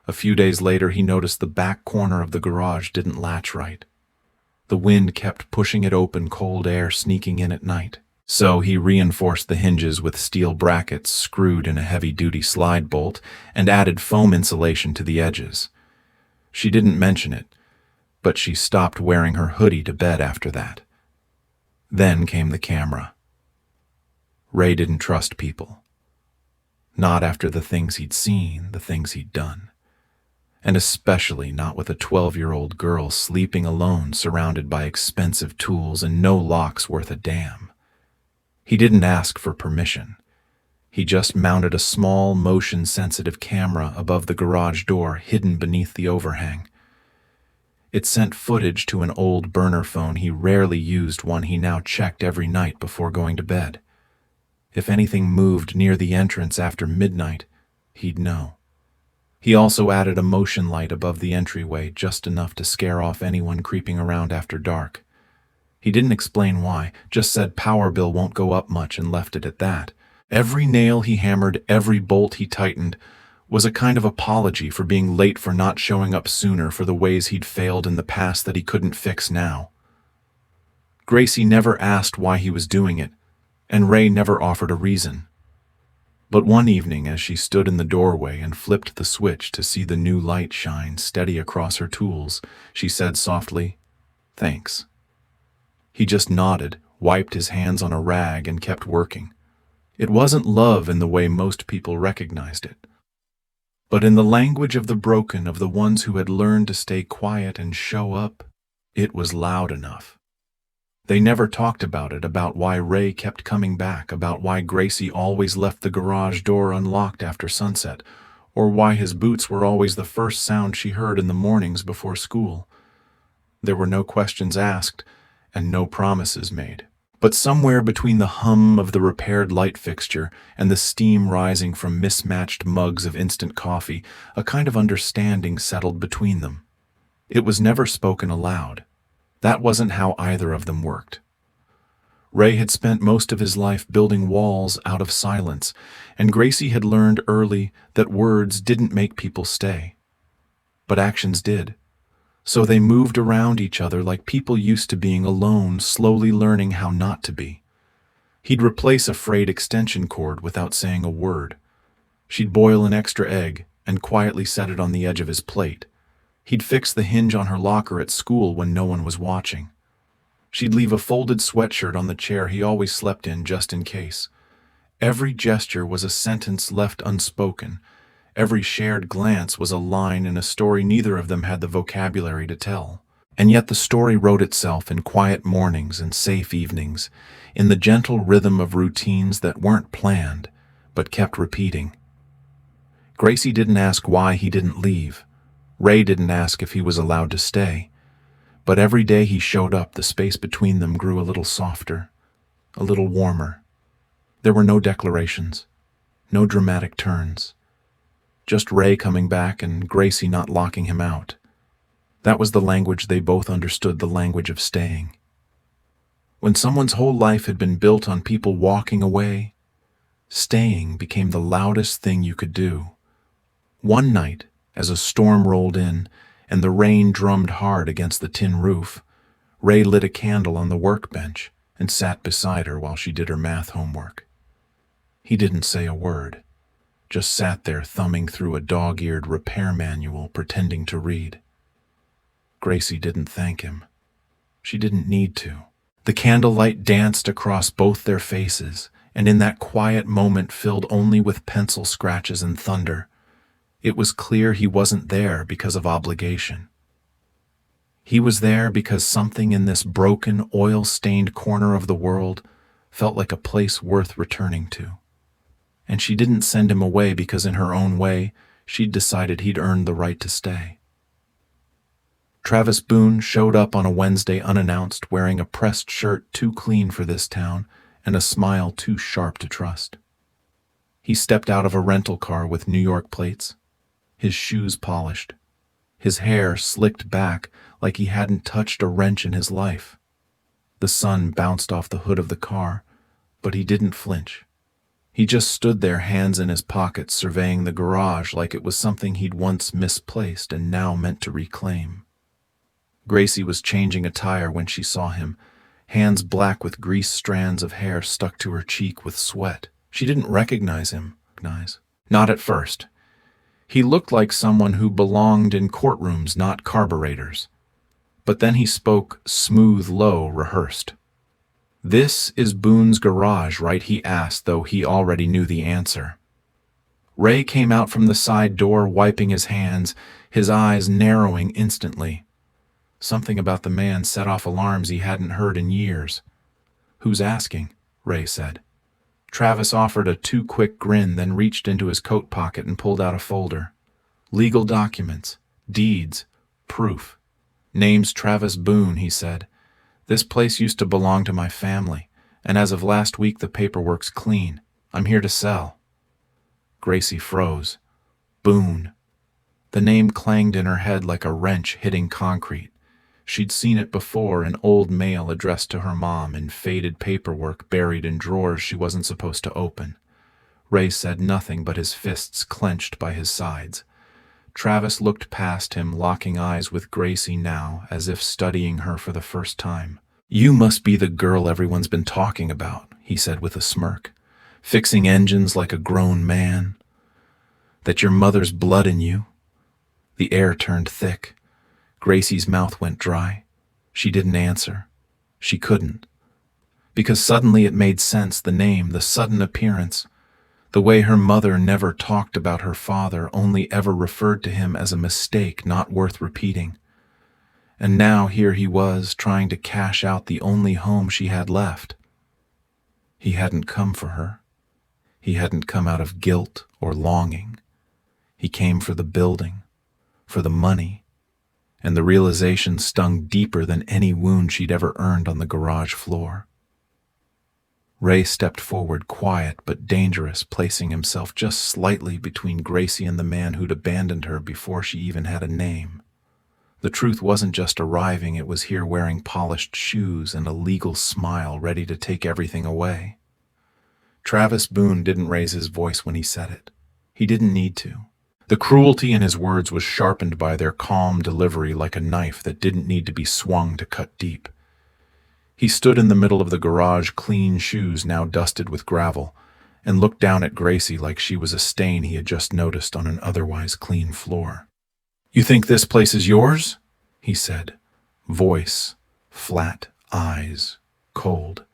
A few days later, he noticed the back corner of the garage didn't latch right. The wind kept pushing it open, cold air sneaking in at night. So he reinforced the hinges with steel brackets screwed in a heavy-duty slide bolt and added foam insulation to the edges. She didn't mention it, but she stopped wearing her hoodie to bed after that. Then came the camera. Ray didn't trust people. Not after the things he'd seen, the things he'd done. And especially not with a 12-year-old girl sleeping alone, surrounded by expensive tools and no locks worth a damn. He didn't ask for permission. He just mounted a small, motion-sensitive camera above the garage door, hidden beneath the overhang. It sent footage to an old burner phone he rarely used, one he now checked every night before going to bed. If anything moved near the entrance after midnight, he'd know. He also added a motion light above the entryway, just enough to scare off anyone creeping around after dark. He didn't explain why, just said power bill won't go up much and left it at that. Every nail he hammered, every bolt he tightened, was a kind of apology for being late, for not showing up sooner, for the ways he'd failed in the past that he couldn't fix now. Gracie never asked why he was doing it, and Ray never offered a reason. But one evening, as she stood in the doorway and flipped the switch to see the new light shine steady across her tools, she said softly, "Thanks." He just nodded, wiped his hands on a rag, and kept working. It wasn't love in the way most people recognized it, but in the language of the broken, of the ones who had learned to stay quiet and show up. It was loud enough. They never talked about it, about why Ray kept coming back, about why Gracie always left the garage door unlocked after sunset, or why his boots were always the first sound she heard in the mornings before school. There were no questions asked and no promises made. But somewhere between the hum of the repaired light fixture and the steam rising from mismatched mugs of instant coffee, a kind of understanding settled between them. It was never spoken aloud. That wasn't how either of them worked. Ray had spent most of his life building walls out of silence, and Gracie had learned early that words didn't make people stay. But actions did. So they moved around each other like people used to being alone, slowly learning how not to be. He'd replace a frayed extension cord without saying a word. She'd boil an extra egg and quietly set it on the edge of his plate. He'd fix the hinge on her locker at school when no one was watching. She'd leave a folded sweatshirt on the chair he always slept in just in case. Every gesture was a sentence left unspoken. Every shared glance was a line in a story neither of them had the vocabulary to tell. And yet the story wrote itself in quiet mornings and safe evenings, in the gentle rhythm of routines that weren't planned, but kept repeating. Gracie didn't ask why he didn't leave. Ray didn't ask if he was allowed to stay. But every day he showed up, the space between them grew a little softer, a little warmer. There were no declarations, no dramatic turns. Just Ray coming back and Gracie not locking him out. That was the language they both understood, the language of staying. When someone's whole life had been built on people walking away, staying became the loudest thing you could do. One night, as a storm rolled in and the rain drummed hard against the tin roof, Ray lit a candle on the workbench and sat beside her while she did her math homework. He didn't say a word, just sat there thumbing through a dog-eared repair manual, pretending to read. Gracie didn't thank him. She didn't need to. The candlelight danced across both their faces, and in that quiet moment filled only with pencil scratches and thunder, it was clear he wasn't there because of obligation. He was there because something in this broken, oil-stained corner of the world felt like a place worth returning to. And she didn't send him away because in her own way, she'd decided he'd earned the right to stay. Travis Boone showed up on a Wednesday unannounced, wearing a pressed shirt too clean for this town and a smile too sharp to trust. He stepped out of a rental car with New York plates, his shoes polished, his hair slicked back like he hadn't touched a wrench in his life. The sun bounced off the hood of the car, but he didn't flinch. He just stood there, hands in his pockets, surveying the garage like it was something he'd once misplaced and now meant to reclaim. Gracie was changing a tire when she saw him, hands black with grease, strands of hair stuck to her cheek with sweat. She didn't recognize him. Not at first. He looked like someone who belonged in courtrooms, not carburetors. But then he spoke smooth, low, rehearsed. "This is Boone's garage, right?" he asked, though he already knew the answer. Ray came out from the side door, wiping his hands, his eyes narrowing instantly. Something about the man set off alarms he hadn't heard in years. "Who's asking?" Ray said. Travis offered a too-quick grin, then reached into his coat pocket and pulled out a folder. "Legal documents, deeds, proof. Name's Travis Boone," he said. "This place used to belong to my family, and as of last week the paperwork's clean. I'm here to sell." Gracie froze. Boone. The name clanged in her head like a wrench hitting concrete. She'd seen it before in old mail addressed to her mom, in faded paperwork buried in drawers she wasn't supposed to open. Ray said nothing, but his fists clenched by his sides. Travis looked past him, locking eyes with Gracie now, as if studying her for the first time. "You must be the girl everyone's been talking about," he said with a smirk. "Fixing engines like a grown man. That your mother's blood in you." The air turned thick. Gracie's mouth went dry. She didn't answer. She couldn't. Because suddenly it made sense, the name, the sudden appearance. The way her mother never talked about her father, only ever referred to him as a mistake not worth repeating. And now here he was, trying to cash out the only home she had left. He hadn't come for her. He hadn't come out of guilt or longing. He came for the building, for the money, and the realization stung deeper than any wound she'd ever earned on the garage floor. Ray stepped forward, quiet but dangerous, placing himself just slightly between Gracie and the man who'd abandoned her before she even had a name. The truth wasn't just arriving, it was here, wearing polished shoes and a legal smile, ready to take everything away. Travis Boone didn't raise his voice when he said it. He didn't need to. The cruelty in his words was sharpened by their calm delivery, like a knife that didn't need to be swung to cut deep. He stood in the middle of the garage, clean shoes now dusted with gravel, and looked down at Gracie like she was a stain he had just noticed on an otherwise clean floor. "You think this place is yours?" he said, voice flat, eyes cold.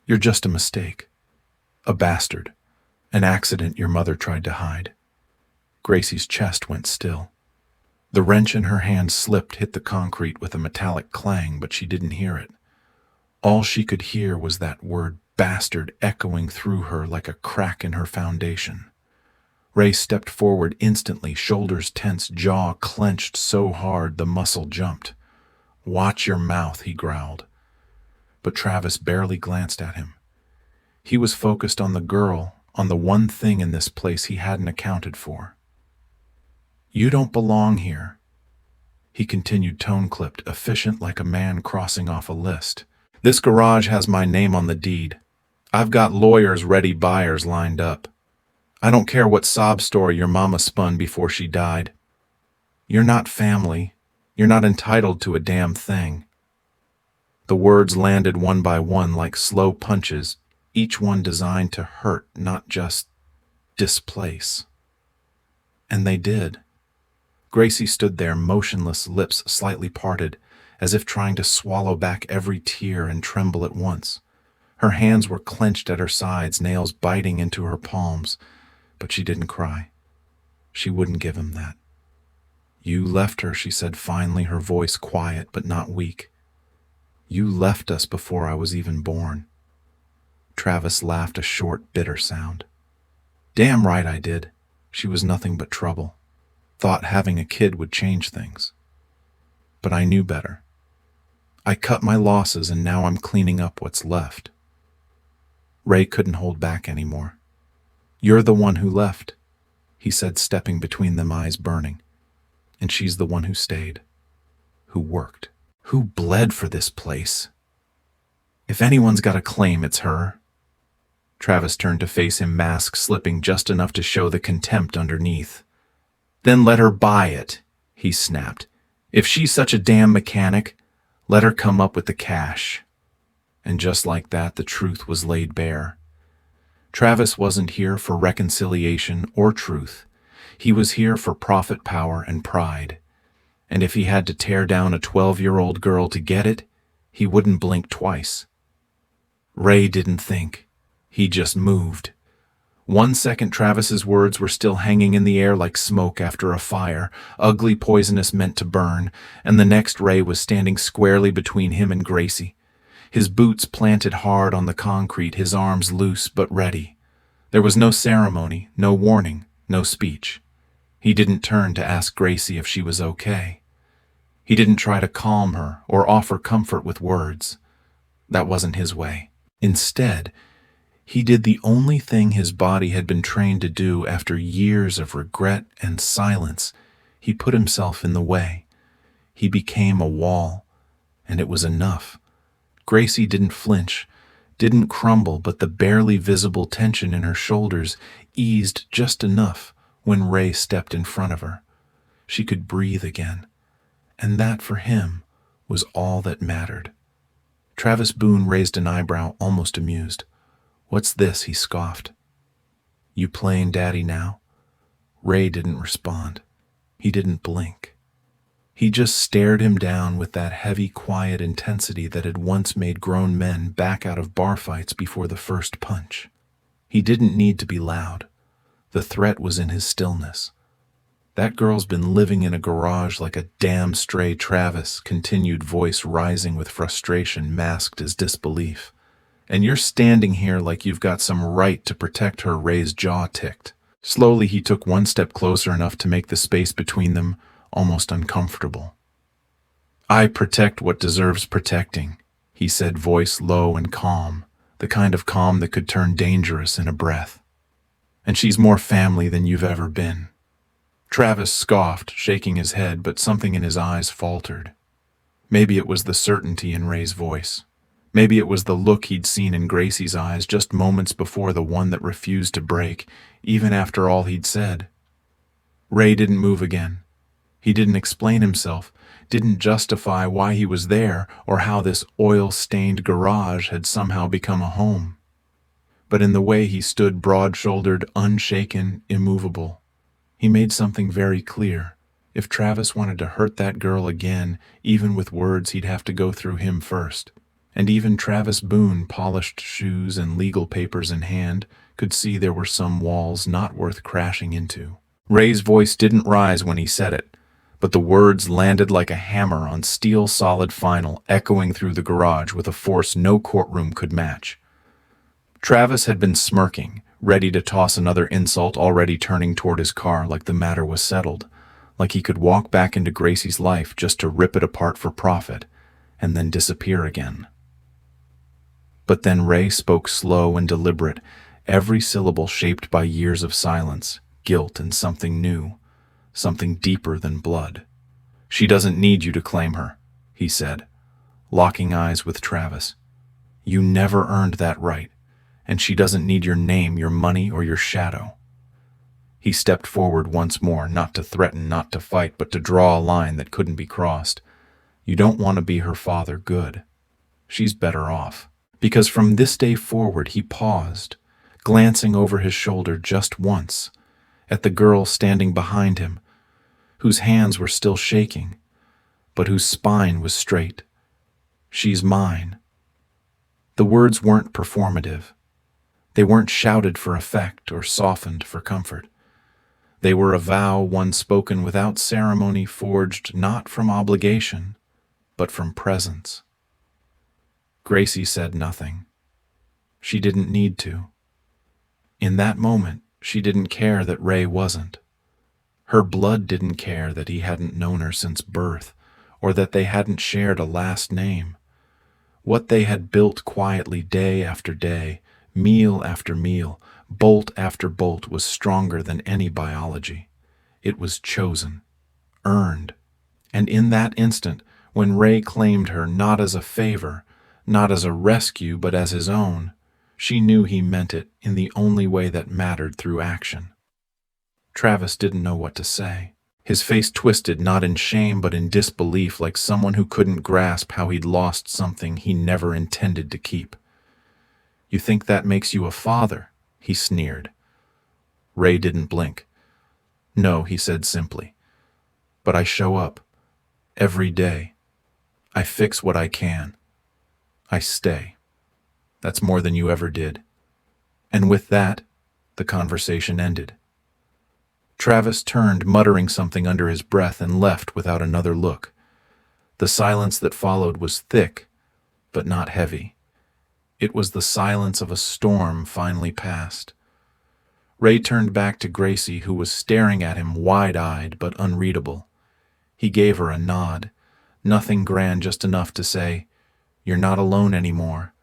"You're just a mistake, a bastard, an accident your mother tried to hide." Gracie's chest went still. The wrench in her hand slipped, hit the concrete with a metallic clang, but she didn't hear it. All she could hear was that word bastard echoing through her like a crack in her foundation. Ray stepped forward instantly, shoulders tense, jaw clenched so hard the muscle jumped. "Watch your mouth," he growled. But Travis barely glanced at him. He was focused on the girl, on the one thing in this place he hadn't accounted for. "You don't belong here," he continued, tone-clipped, efficient like a man crossing off a list. This garage has my name on the deed. I've got lawyers ready, buyers lined up. I don't care what sob story your mama spun before she died. You're not family. You're not entitled to a damn thing." The words landed one by one like slow punches, each one designed to hurt, not just displace. And they did. Gracie stood there, motionless, lips slightly parted, as if trying to swallow back every tear and tremble at once. Her hands were clenched at her sides, nails biting into her palms, but she didn't cry. She wouldn't give him that. "You left her," she said finally, her voice quiet but not weak. "You left us before I was even born." Travis laughed, a short, bitter sound. "Damn right I did. She was nothing but trouble. Thought having a kid would change things. But I knew better. I cut my losses and now I'm cleaning up what's left." Ray couldn't hold back anymore. "You're the one who left," he said, stepping between them, eyes burning. "And she's the one who stayed, who worked, who bled for this place. If anyone's got a claim, it's her." Travis turned to face him, mask slipping just enough to show the contempt underneath. "Then let her buy it," he snapped. "If she's such a damn mechanic, let her come up with the cash." And just like that, the truth was laid bare. Travis wasn't here for reconciliation or truth. He was here for profit, power, and pride. And if he had to tear down a 12-year-old girl to get it, he wouldn't blink twice. Ray didn't think. He just moved. 1 second, Travis's words were still hanging in the air like smoke after a fire, ugly, poisonous, meant to burn, and the next Ray was standing squarely between him and Gracie. His boots planted hard on the concrete, his arms loose but ready. There was no ceremony, no warning, no speech. He didn't turn to ask Gracie if she was okay. He didn't try to calm her or offer comfort with words. That wasn't his way. Instead, he did the only thing his body had been trained to do after years of regret and silence. He put himself in the way. He became a wall, and it was enough. Gracie didn't flinch, didn't crumble, but the barely visible tension in her shoulders eased just enough when Ray stepped in front of her. She could breathe again, and that for him was all that mattered. Travis Boone raised an eyebrow, almost amused. "What's this?" he scoffed. "You playing daddy now?" Ray didn't respond. He didn't blink. He just stared him down with that heavy, quiet intensity that had once made grown men back out of bar fights before the first punch. He didn't need to be loud. The threat was in his stillness. "That girl's been living in a garage like a damn stray." Travis' continued, voice rising with frustration, masked as disbelief. "And you're standing here like you've got some right to protect her." Ray's jaw ticked. Slowly, he took one step closer, enough to make the space between them almost uncomfortable. "I protect what deserves protecting," he said, voice low and calm, the kind of calm that could turn dangerous in a breath. "And she's more family than you've ever been." Travis scoffed, shaking his head, but something in his eyes faltered. Maybe it was the certainty in Ray's voice. Maybe it was the look he'd seen in Gracie's eyes just moments before, the one that refused to break, even after all he'd said. Ray didn't move again. He didn't explain himself, didn't justify why he was there or how this oil-stained garage had somehow become a home. But in the way he stood, broad-shouldered, unshaken, immovable, he made something very clear. If Travis wanted to hurt that girl again, even with words, he'd have to go through him first. And even Travis Boone, polished shoes and legal papers in hand, could see there were some walls not worth crashing into. Ray's voice didn't rise when he said it, but the words landed like a hammer on steel, solid, final, echoing through the garage with a force no courtroom could match. Travis had been smirking, ready to toss another insult, already turning toward his car like the matter was settled, like he could walk back into Gracie's life just to rip it apart for profit, and then disappear again. But then Ray spoke, slow and deliberate, every syllable shaped by years of silence, guilt, and something new, something deeper than blood. "She doesn't need you to claim her," he said, locking eyes with Travis. You never earned that right, and she doesn't need your name, your money, or your shadow. He stepped forward once more, not to threaten, not to fight, but to draw a line that couldn't be crossed. You don't want to be her father, good. She's better off. Because from this day forward he paused, glancing over his shoulder just once, at the girl standing behind him, whose hands were still shaking, but whose spine was straight. She's mine. The words weren't performative. They weren't shouted for effect or softened for comfort. They were a vow, one spoken without ceremony, forged not from obligation, but from presence. Gracie said nothing. She didn't need to. In that moment, she didn't care that Ray wasn't. Her blood didn't care that he hadn't known her since birth, or that they hadn't shared a last name. What they had built quietly day after day, meal after meal, bolt after bolt, was stronger than any biology. It was chosen, earned. And in that instant, when Ray claimed her not as a favor, not as a rescue, but as his own, she knew he meant it in the only way that mattered, through action. Travis didn't know what to say. His face twisted, not in shame but in disbelief, like someone who couldn't grasp how he'd lost something he never intended to keep. "You think that makes you a father?" he sneered. Ray didn't blink. "No," he said simply. "But I show up. Every day. I fix what I can. I stay. That's more than you ever did." And with that, the conversation ended. Travis turned, muttering something under his breath, and left without another look. The silence that followed was thick, but not heavy. It was the silence of a storm finally past. Ray turned back to Gracie, who was staring at him, wide-eyed but unreadable. He gave her a nod, nothing grand, just enough to say, "You're not alone anymore."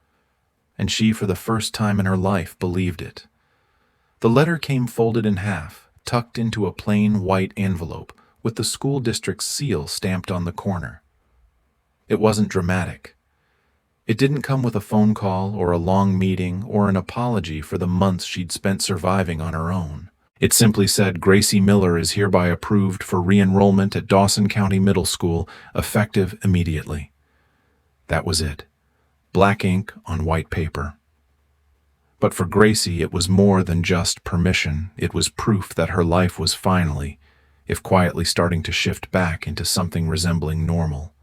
And she, for the first time in her life, believed it. The letter came folded in half, tucked into a plain white envelope, with the school district's seal stamped on the corner. It wasn't dramatic. It didn't come with a phone call or a long meeting or an apology for the months she'd spent surviving on her own. It simply said, "Gracie Miller is hereby approved for re-enrollment at Dawson County Middle School, effective immediately." That was it. Black ink on white paper. But for Gracie, it was more than just permission. It was proof that her life was finally, if quietly, starting to shift back into something resembling normal.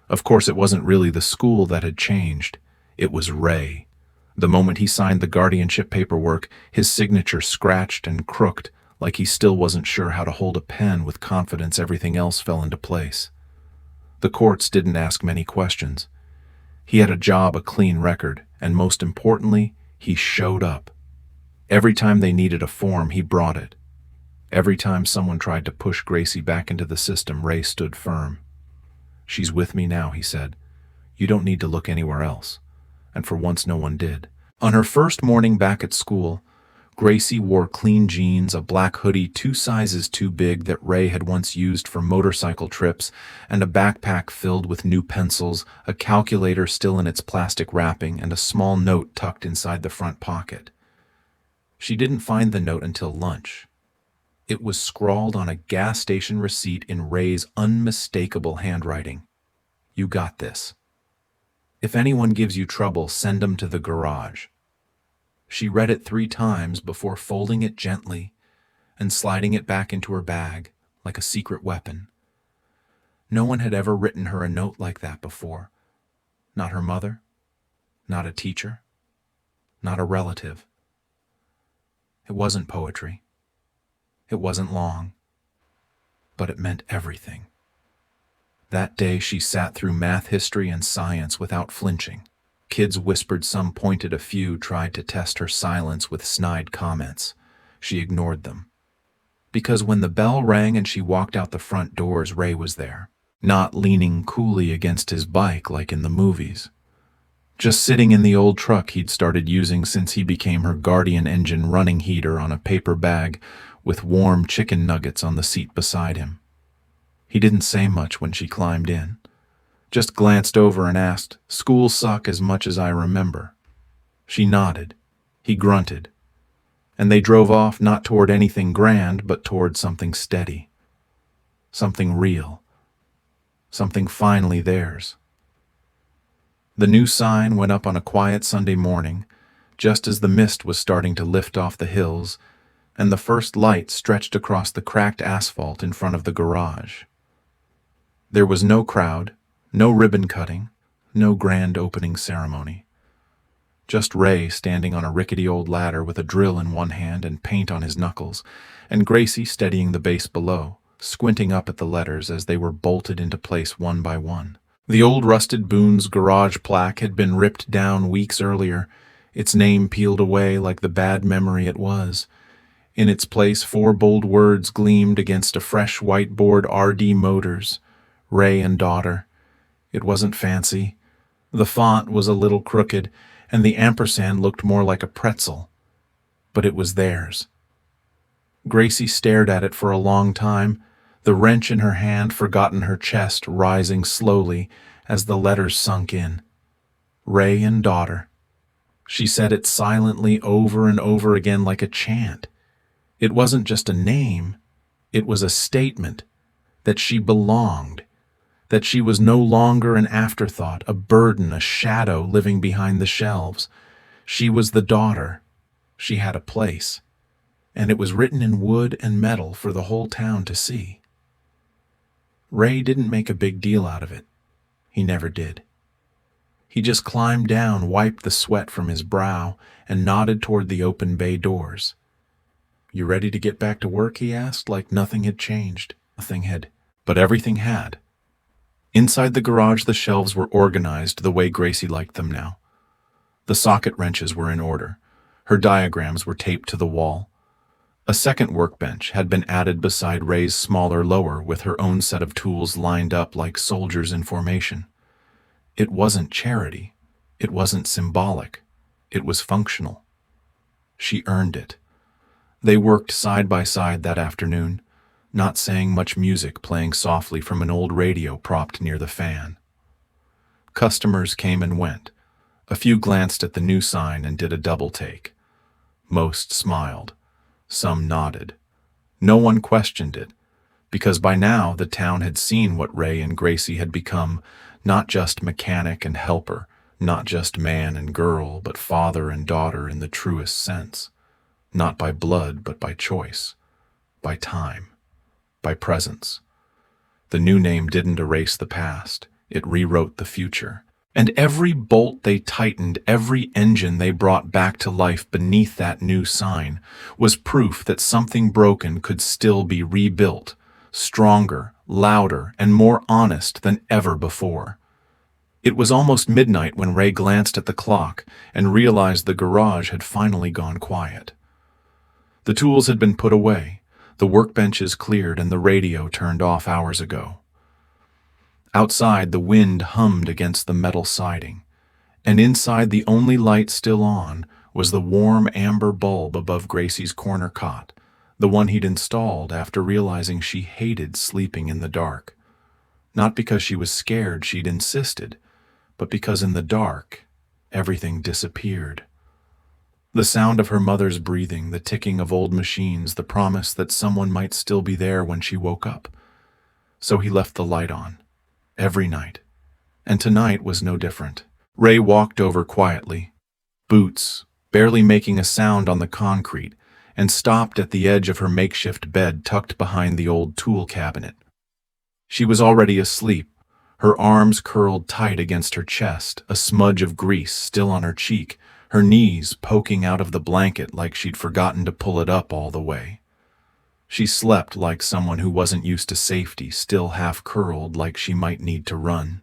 Of course, it wasn't really the school that had changed. It was Ray. The moment he signed the guardianship paperwork, his signature scratched and crooked, like he still wasn't sure how to hold a pen with confidence. Everything else fell into place. The courts didn't ask many questions. He had a job, a clean record, and most importantly, he showed up. Every time they needed a form, he brought it. Every time someone tried to push Gracie back into the system, Ray stood firm. "She's with me now," he said. "You don't need to look anywhere else." And for once, no one did. On her first morning back at school, Gracie wore clean jeans, a black hoodie 2 sizes too big that Ray had once used for motorcycle trips, and a backpack filled with new pencils, a calculator still in its plastic wrapping, and a small note tucked inside the front pocket. She didn't find the note until lunch. It was scrawled on a gas station receipt in Ray's unmistakable handwriting. "You got this. If anyone gives you trouble, send them to the garage." She read it 3 times before folding it gently and sliding it back into her bag like a secret weapon. No one had ever written her a note like that before. Not her mother, not a teacher, not a relative. It wasn't poetry. It wasn't long, but it meant everything. That day she sat through math, history, and science without flinching. Kids whispered, some pointed, a few tried to test her silence with snide comments. She ignored them. Because when the bell rang and she walked out the front doors, Ray was there, not leaning coolly against his bike like in the movies. Just sitting in the old truck he'd started using since he became her guardian engine, running heater on a paper bag with warm chicken nuggets on the seat beside him. He didn't say much when she climbed in, just glanced over and asked, "School suck as much as I remember." She nodded. He grunted. And they drove off not toward anything grand, but toward something steady. Something real. Something finally theirs. The new sign went up on a quiet Sunday morning, just as the mist was starting to lift off the hills, and the first light stretched across the cracked asphalt in front of the garage. There was no crowd, no ribbon cutting, no grand opening ceremony. Just Ray standing on a rickety old ladder with a drill in one hand and paint on his knuckles, and Gracie steadying the base below, squinting up at the letters as they were bolted into place one by one. The old rusted Boone's garage plaque had been ripped down weeks earlier, its name peeled away like the bad memory it was. In its place, 4 bold words gleamed against a fresh whiteboard: RD Motors, Ray and daughter. It wasn't fancy. The font was a little crooked, and the ampersand looked more like a pretzel. But it was theirs. Gracie stared at it for a long time, the wrench in her hand forgotten her chest rising slowly as the letters sunk in. Ray and daughter. She said it silently over and over again like a chant. It wasn't just a name, it was a statement that she belonged, that she was no longer an afterthought, a burden, a shadow living behind the shelves. She was the daughter. She had a place, and it was written in wood and metal for the whole town to see. Ray didn't make a big deal out of it. He never did. He just climbed down, wiped the sweat from his brow, and nodded toward the open bay doors. "You ready to get back to work?" he asked, like nothing had changed. Nothing had, but everything had. Inside the garage, the shelves were organized the way Gracie liked them now. The socket wrenches were in order. Her diagrams were taped to the wall. A second workbench had been added beside Ray's smaller lower, with her own set of tools lined up like soldiers in formation. It wasn't charity. It wasn't symbolic. It was functional. She earned it. They worked side by side that afternoon, not saying much, music playing softly from an old radio propped near the fan. Customers came and went. A few glanced at the new sign and did a double take. Most smiled. Some nodded. No one questioned it, because by now the town had seen what Ray and Gracie had become, not just mechanic and helper, not just man and girl, but father and daughter in the truest sense. Not by blood, but by choice, by time, by presence. The new name didn't erase the past, it rewrote the future. And every bolt they tightened, every engine they brought back to life beneath that new sign, was proof that something broken could still be rebuilt, stronger, louder, and more honest than ever before. It was almost midnight when Ray glanced at the clock and realized the garage had finally gone quiet. The tools had been put away, the workbenches cleared, and the radio turned off hours ago. Outside, the wind hummed against the metal siding, and inside, the only light still on was the warm amber bulb above Gracie's corner cot, the one he'd installed after realizing she hated sleeping in the dark. Not because she was scared, she'd insisted, but because in the dark, everything disappeared. The sound of her mother's breathing, the ticking of old machines, the promise that someone might still be there when she woke up. So he left the light on. Every night. And tonight was no different. Ray walked over quietly, boots barely making a sound on the concrete, and stopped at the edge of her makeshift bed tucked behind the old tool cabinet. She was already asleep, her arms curled tight against her chest, a smudge of grease still on her cheek, her knees poking out of the blanket like she'd forgotten to pull it up all the way. She slept like someone who wasn't used to safety, still half-curled like she might need to run.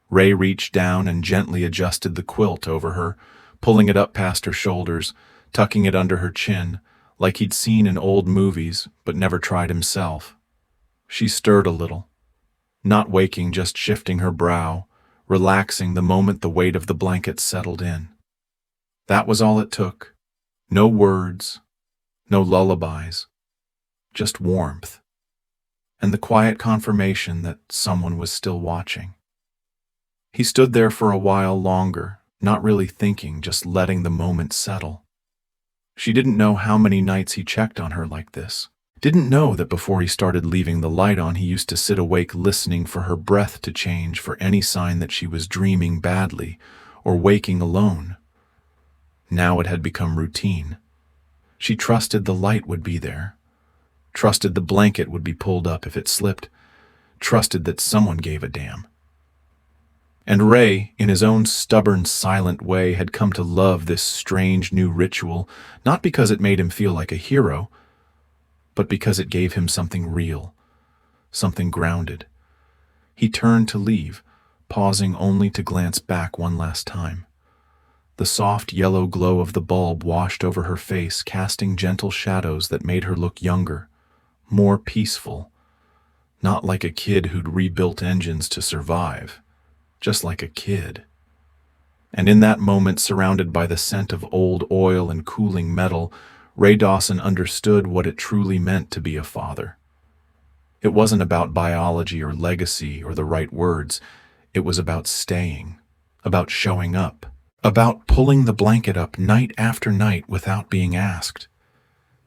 Ray reached down and gently adjusted the quilt over her, pulling it up past her shoulders, tucking it under her chin, like he'd seen in old movies but never tried himself. She stirred a little, not waking, just shifting her brow, relaxing the moment the weight of the blanket settled in. That was all it took. No words, no lullabies. Just warmth, and the quiet confirmation that someone was still watching. He stood there for a while longer, not really thinking, just letting the moment settle. She didn't know how many nights he checked on her like this. Didn't know that before he started leaving the light on, he used to sit awake listening for her breath to change, for any sign that she was dreaming badly or waking alone. Now it had become routine. She trusted the light would be there, trusted the blanket would be pulled up if it slipped, trusted that someone gave a damn. And Ray, in his own stubborn, silent way, had come to love this strange new ritual, not because it made him feel like a hero, but because it gave him something real, something grounded. He turned to leave, pausing only to glance back one last time. The soft yellow glow of the bulb washed over her face, casting gentle shadows that made her look younger, more peaceful, not like a kid who'd rebuilt engines to survive, just like a kid. And in that moment, surrounded by the scent of old oil and cooling metal, Ray Dawson understood what it truly meant to be a father. It wasn't about biology or legacy or the right words. It was about staying, about showing up, about pulling the blanket up night after night without being asked.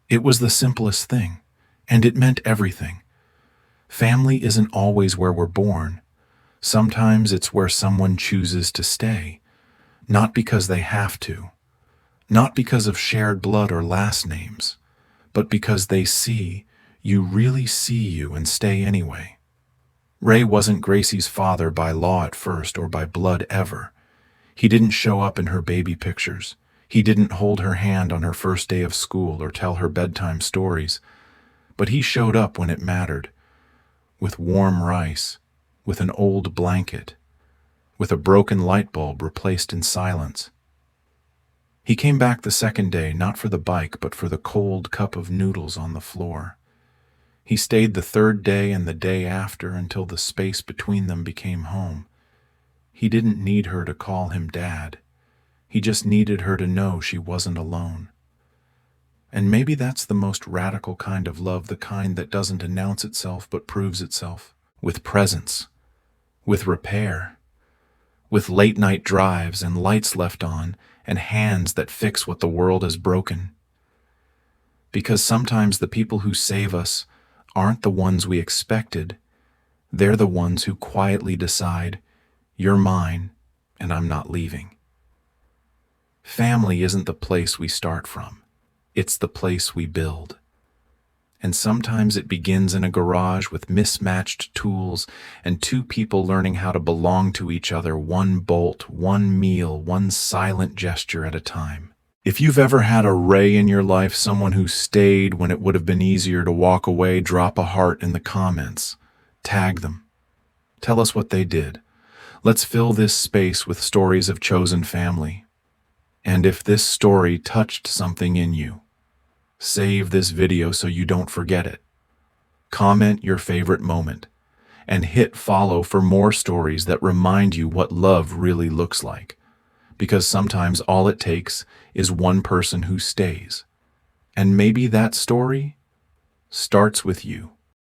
It was the simplest thing, and it meant everything. Family isn't always where we're born. Sometimes it's where someone chooses to stay, not because they have to, not because of shared blood or last names, but because they see, you really see you and stay anyway. Ray wasn't Gracie's father by law at first or by blood ever. He didn't show up in her baby pictures. He didn't hold her hand on her first day of school or tell her bedtime stories. But he showed up when it mattered, with warm rice, with an old blanket, with a broken light bulb replaced in silence. He came back the second day, not for the bike, but for the cold cup of noodles on the floor. He stayed the third day and the day after until the space between them became home. He didn't need her to call him Dad. He just needed her to know she wasn't alone. And maybe that's the most radical kind of love, the kind that doesn't announce itself but proves itself, with presence, with repair, with late-night drives and lights left on and hands that fix what the world has broken. Because sometimes the people who save us aren't the ones we expected. They're the ones who quietly decide, you're mine and I'm not leaving. Family isn't the place we start from. It's the place we build. And sometimes it begins in a garage with mismatched tools and two people learning how to belong to each other, one bolt, one meal, one silent gesture at a time. If you've ever had a Ray in your life, someone who stayed when it would have been easier to walk away, drop a heart in the comments. Tag them. Tell us what they did. Let's fill this space with stories of chosen family. And if this story touched something in you, save this video so you don't forget it. Comment your favorite moment, and hit follow for more stories that remind you what love really looks like. Because sometimes all it takes is one person who stays. And maybe that story starts with you.